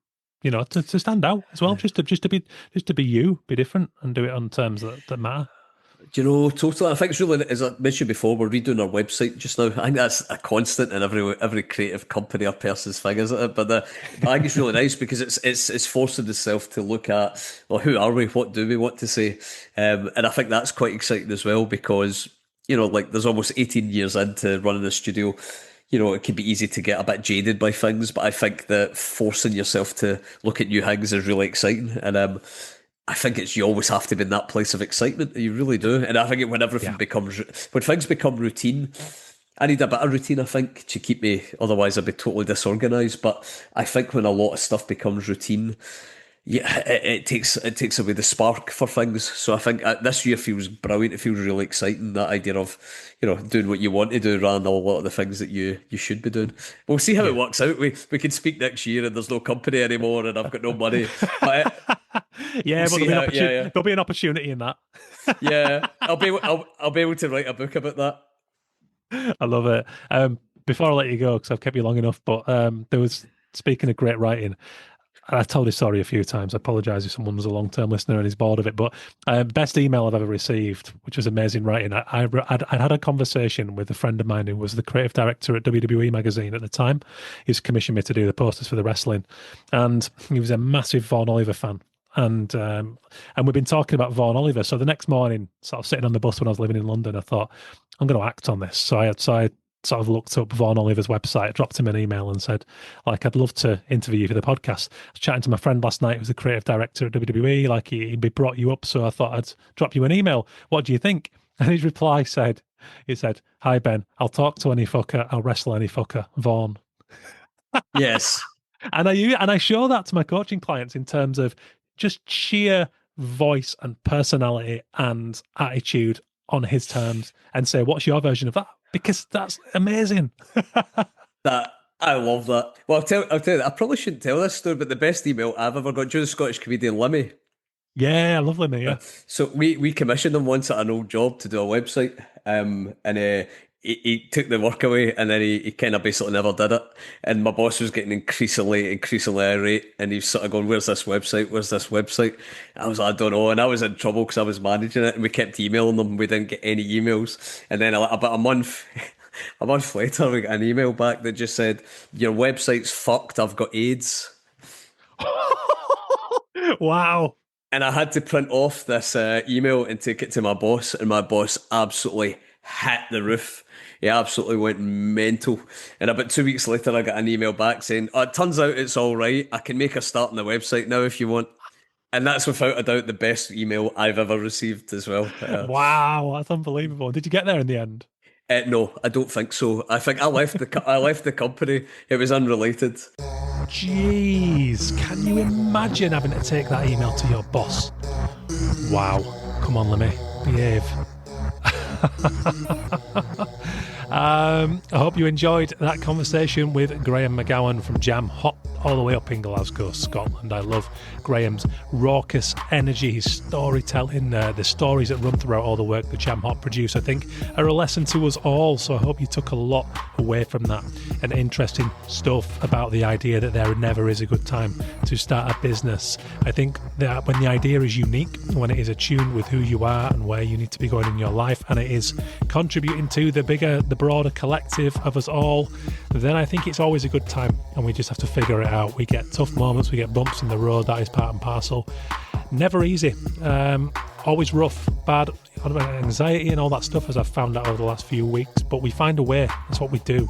to stand out as well. Just to be you, be different and do it on terms that matter. Do you know, totally. I think it's really, as I mentioned before, we're redoing our website just now. I think that's a constant in every creative company or person's thing, isn't it? But I think it's really nice because it's forcing itself to look at, well, who are we? What do we want to say? And I think that's quite exciting as well because, like there's almost 18 years into running the studio. it can be easy to get a bit jaded by things, but I think that forcing yourself to look at new things is really exciting. And I think you always have to be in that place of excitement. You really do. And I think Yeah. when things become routine, I need a bit of routine, I think, to keep me, otherwise I'd be totally disorganized. But I think when a lot of stuff becomes routine, yeah, it takes away the spark for things. So I think this year feels brilliant. It feels really exciting. That idea of, doing what you want to do rather than a lot of the things that you should be doing. We'll see how it Yeah. works out. We can speak next year, and there's no company anymore, and I've got no money. But Yeah, we'll but see how. Yeah, yeah, there'll be an opportunity in that. yeah. I'll be able to write a book about that. I love it. Before I let you go, because I've kept you long enough, but there was, speaking of great writing, and I've told this story a few times. I apologise if someone's a long-term listener and is bored of it, but best email I've ever received, which was amazing writing. I'd had a conversation with a friend of mine who was the creative director at WWE magazine at the time. He's commissioned me to do the posters for the wrestling, and he was a massive Vaughan Oliver fan. And we've been talking about Vaughan Oliver. So the next morning, sort of sitting on the bus when I was living in London, I thought, I'm going to act on this. So I sort of looked up Vaughan Oliver's website, dropped him an email and said, like, I'd love to interview you for the podcast. I was chatting to my friend last night who's the creative director at WWE, like he brought you up, so I thought I'd drop you an email. What do you think? And his reply said, hi Ben, I'll talk to any fucker, I'll wrestle any fucker, Vaughan. Yes. And I show that to my coaching clients in terms of just sheer voice and personality and attitude on his terms, and say, what's your version of that? Because that's amazing. That I love that. Well, I'll tell you that I probably shouldn't tell this story, but the best email I've ever got, the Scottish comedian Lemmy. Yeah, I love Lemmy, yeah. So we commissioned him once at an old job to do a website, and he took the work away, and then he kind of basically never did it. And my boss was getting increasingly irate, and he's sort of going, "Where's this website? Where's this website?" And I was like, "I don't know," and I was in trouble because I was managing it, and we kept emailing them. We didn't get any emails, and then about a month. A month later, we got an email back that just said, "Your website's fucked. I've got AIDS." Wow. And I had to print off this email and take it to my boss, and my boss absolutely hit the roof. He absolutely went mental. And about 2 weeks later, I got an email back saying, "Oh, it turns out it's all right. I can make a start on the website now if you want." And that's without a doubt the best email I've ever received as well. Wow, that's unbelievable. Did you get there in the end? No, I don't think so. I think I left I left the company. It was unrelated. Jeez, can you imagine having to take that email to your boss? Wow. Come on, Lemmy, behave. I hope you enjoyed that conversation with Graeme McGowan from Jamhot, all the way up in Glasgow, Scotland. I love Graeme's raucous energy, his storytelling, the stories that run throughout all the work that Jamhot produce, I think, are a lesson to us all. So I hope you took a lot away from that, and interesting stuff about the idea that there never is a good time to start a business. I think that when the idea is unique, when it is attuned with who you are and where you need to be going in your life, and it is contributing to the broader collective of us all, then I think it's always a good time, and we just have to figure it out. We get tough moments, we get bumps in the road, that is part and parcel. Never easy, always rough, bad, anxiety and all that stuff, as I've found out over the last few weeks, but we find a way. That's what we do.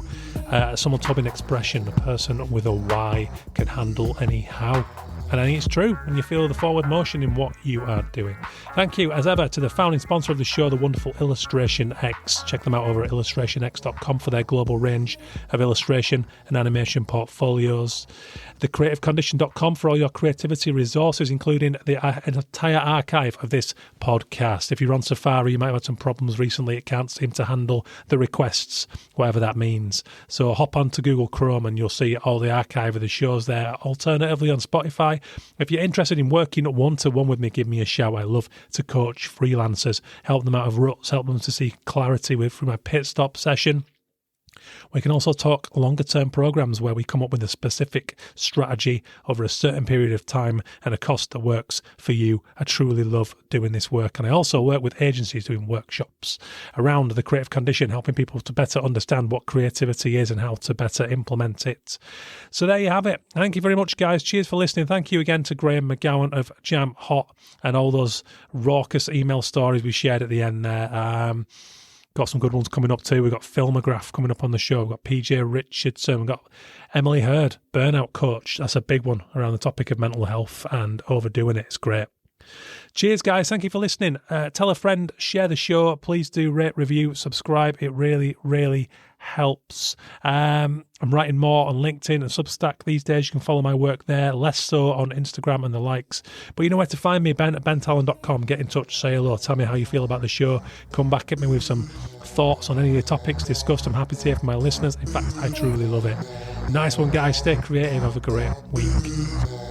Someone told me an expression, a person with a why can handle any how. And I think it's true when you feel the forward motion in what you are doing. Thank you, as ever, to the founding sponsor of the show, the wonderful Illustration X. Check them out over at illustrationx.com for their global range of illustration and animation portfolios. Thecreativecondition.com for all your creativity resources, including the entire archive of this podcast. If you're on Safari, you might have had some problems recently. It can't seem to handle the requests, whatever that means. So hop on to Google Chrome and you'll see all the archive of the shows there. Alternatively, on Spotify, if you're interested in working one-to-one with me, give me a shout. I love to coach freelancers, help them out of ruts, help them to see clarity through my pit stop session. We can also talk longer term programs where we come up with a specific strategy over a certain period of time and a cost that works for you. I truly love doing this work. And I also work with agencies doing workshops around the creative condition, helping people to better understand what creativity is and how to better implement it. So there you have it. Thank you very much, guys. Cheers for listening. Thank you again to Graeme McGowan of Jamhot and all those raucous email stories we shared at the end there. Got some good ones coming up too. We've got Filmograph coming up on the show. We've got PJ Richardson. We've got Emily Hurd, burnout coach. That's a big one around the topic of mental health and overdoing it. It's great. Cheers, guys. Thank you for listening. Tell a friend, share the show. Please do rate, review, subscribe. It really, really helps. I'm writing more on LinkedIn and Substack these days. You can follow my work there, less so on Instagram and the likes. But you know where to find me, Ben at bentalon.com. Get in touch, say hello, tell me how you feel about the show. Come back at me with some thoughts on any of the topics discussed. I'm happy to hear from my listeners. In fact, I truly love it. Nice one, guys. Stay creative. Have a great week.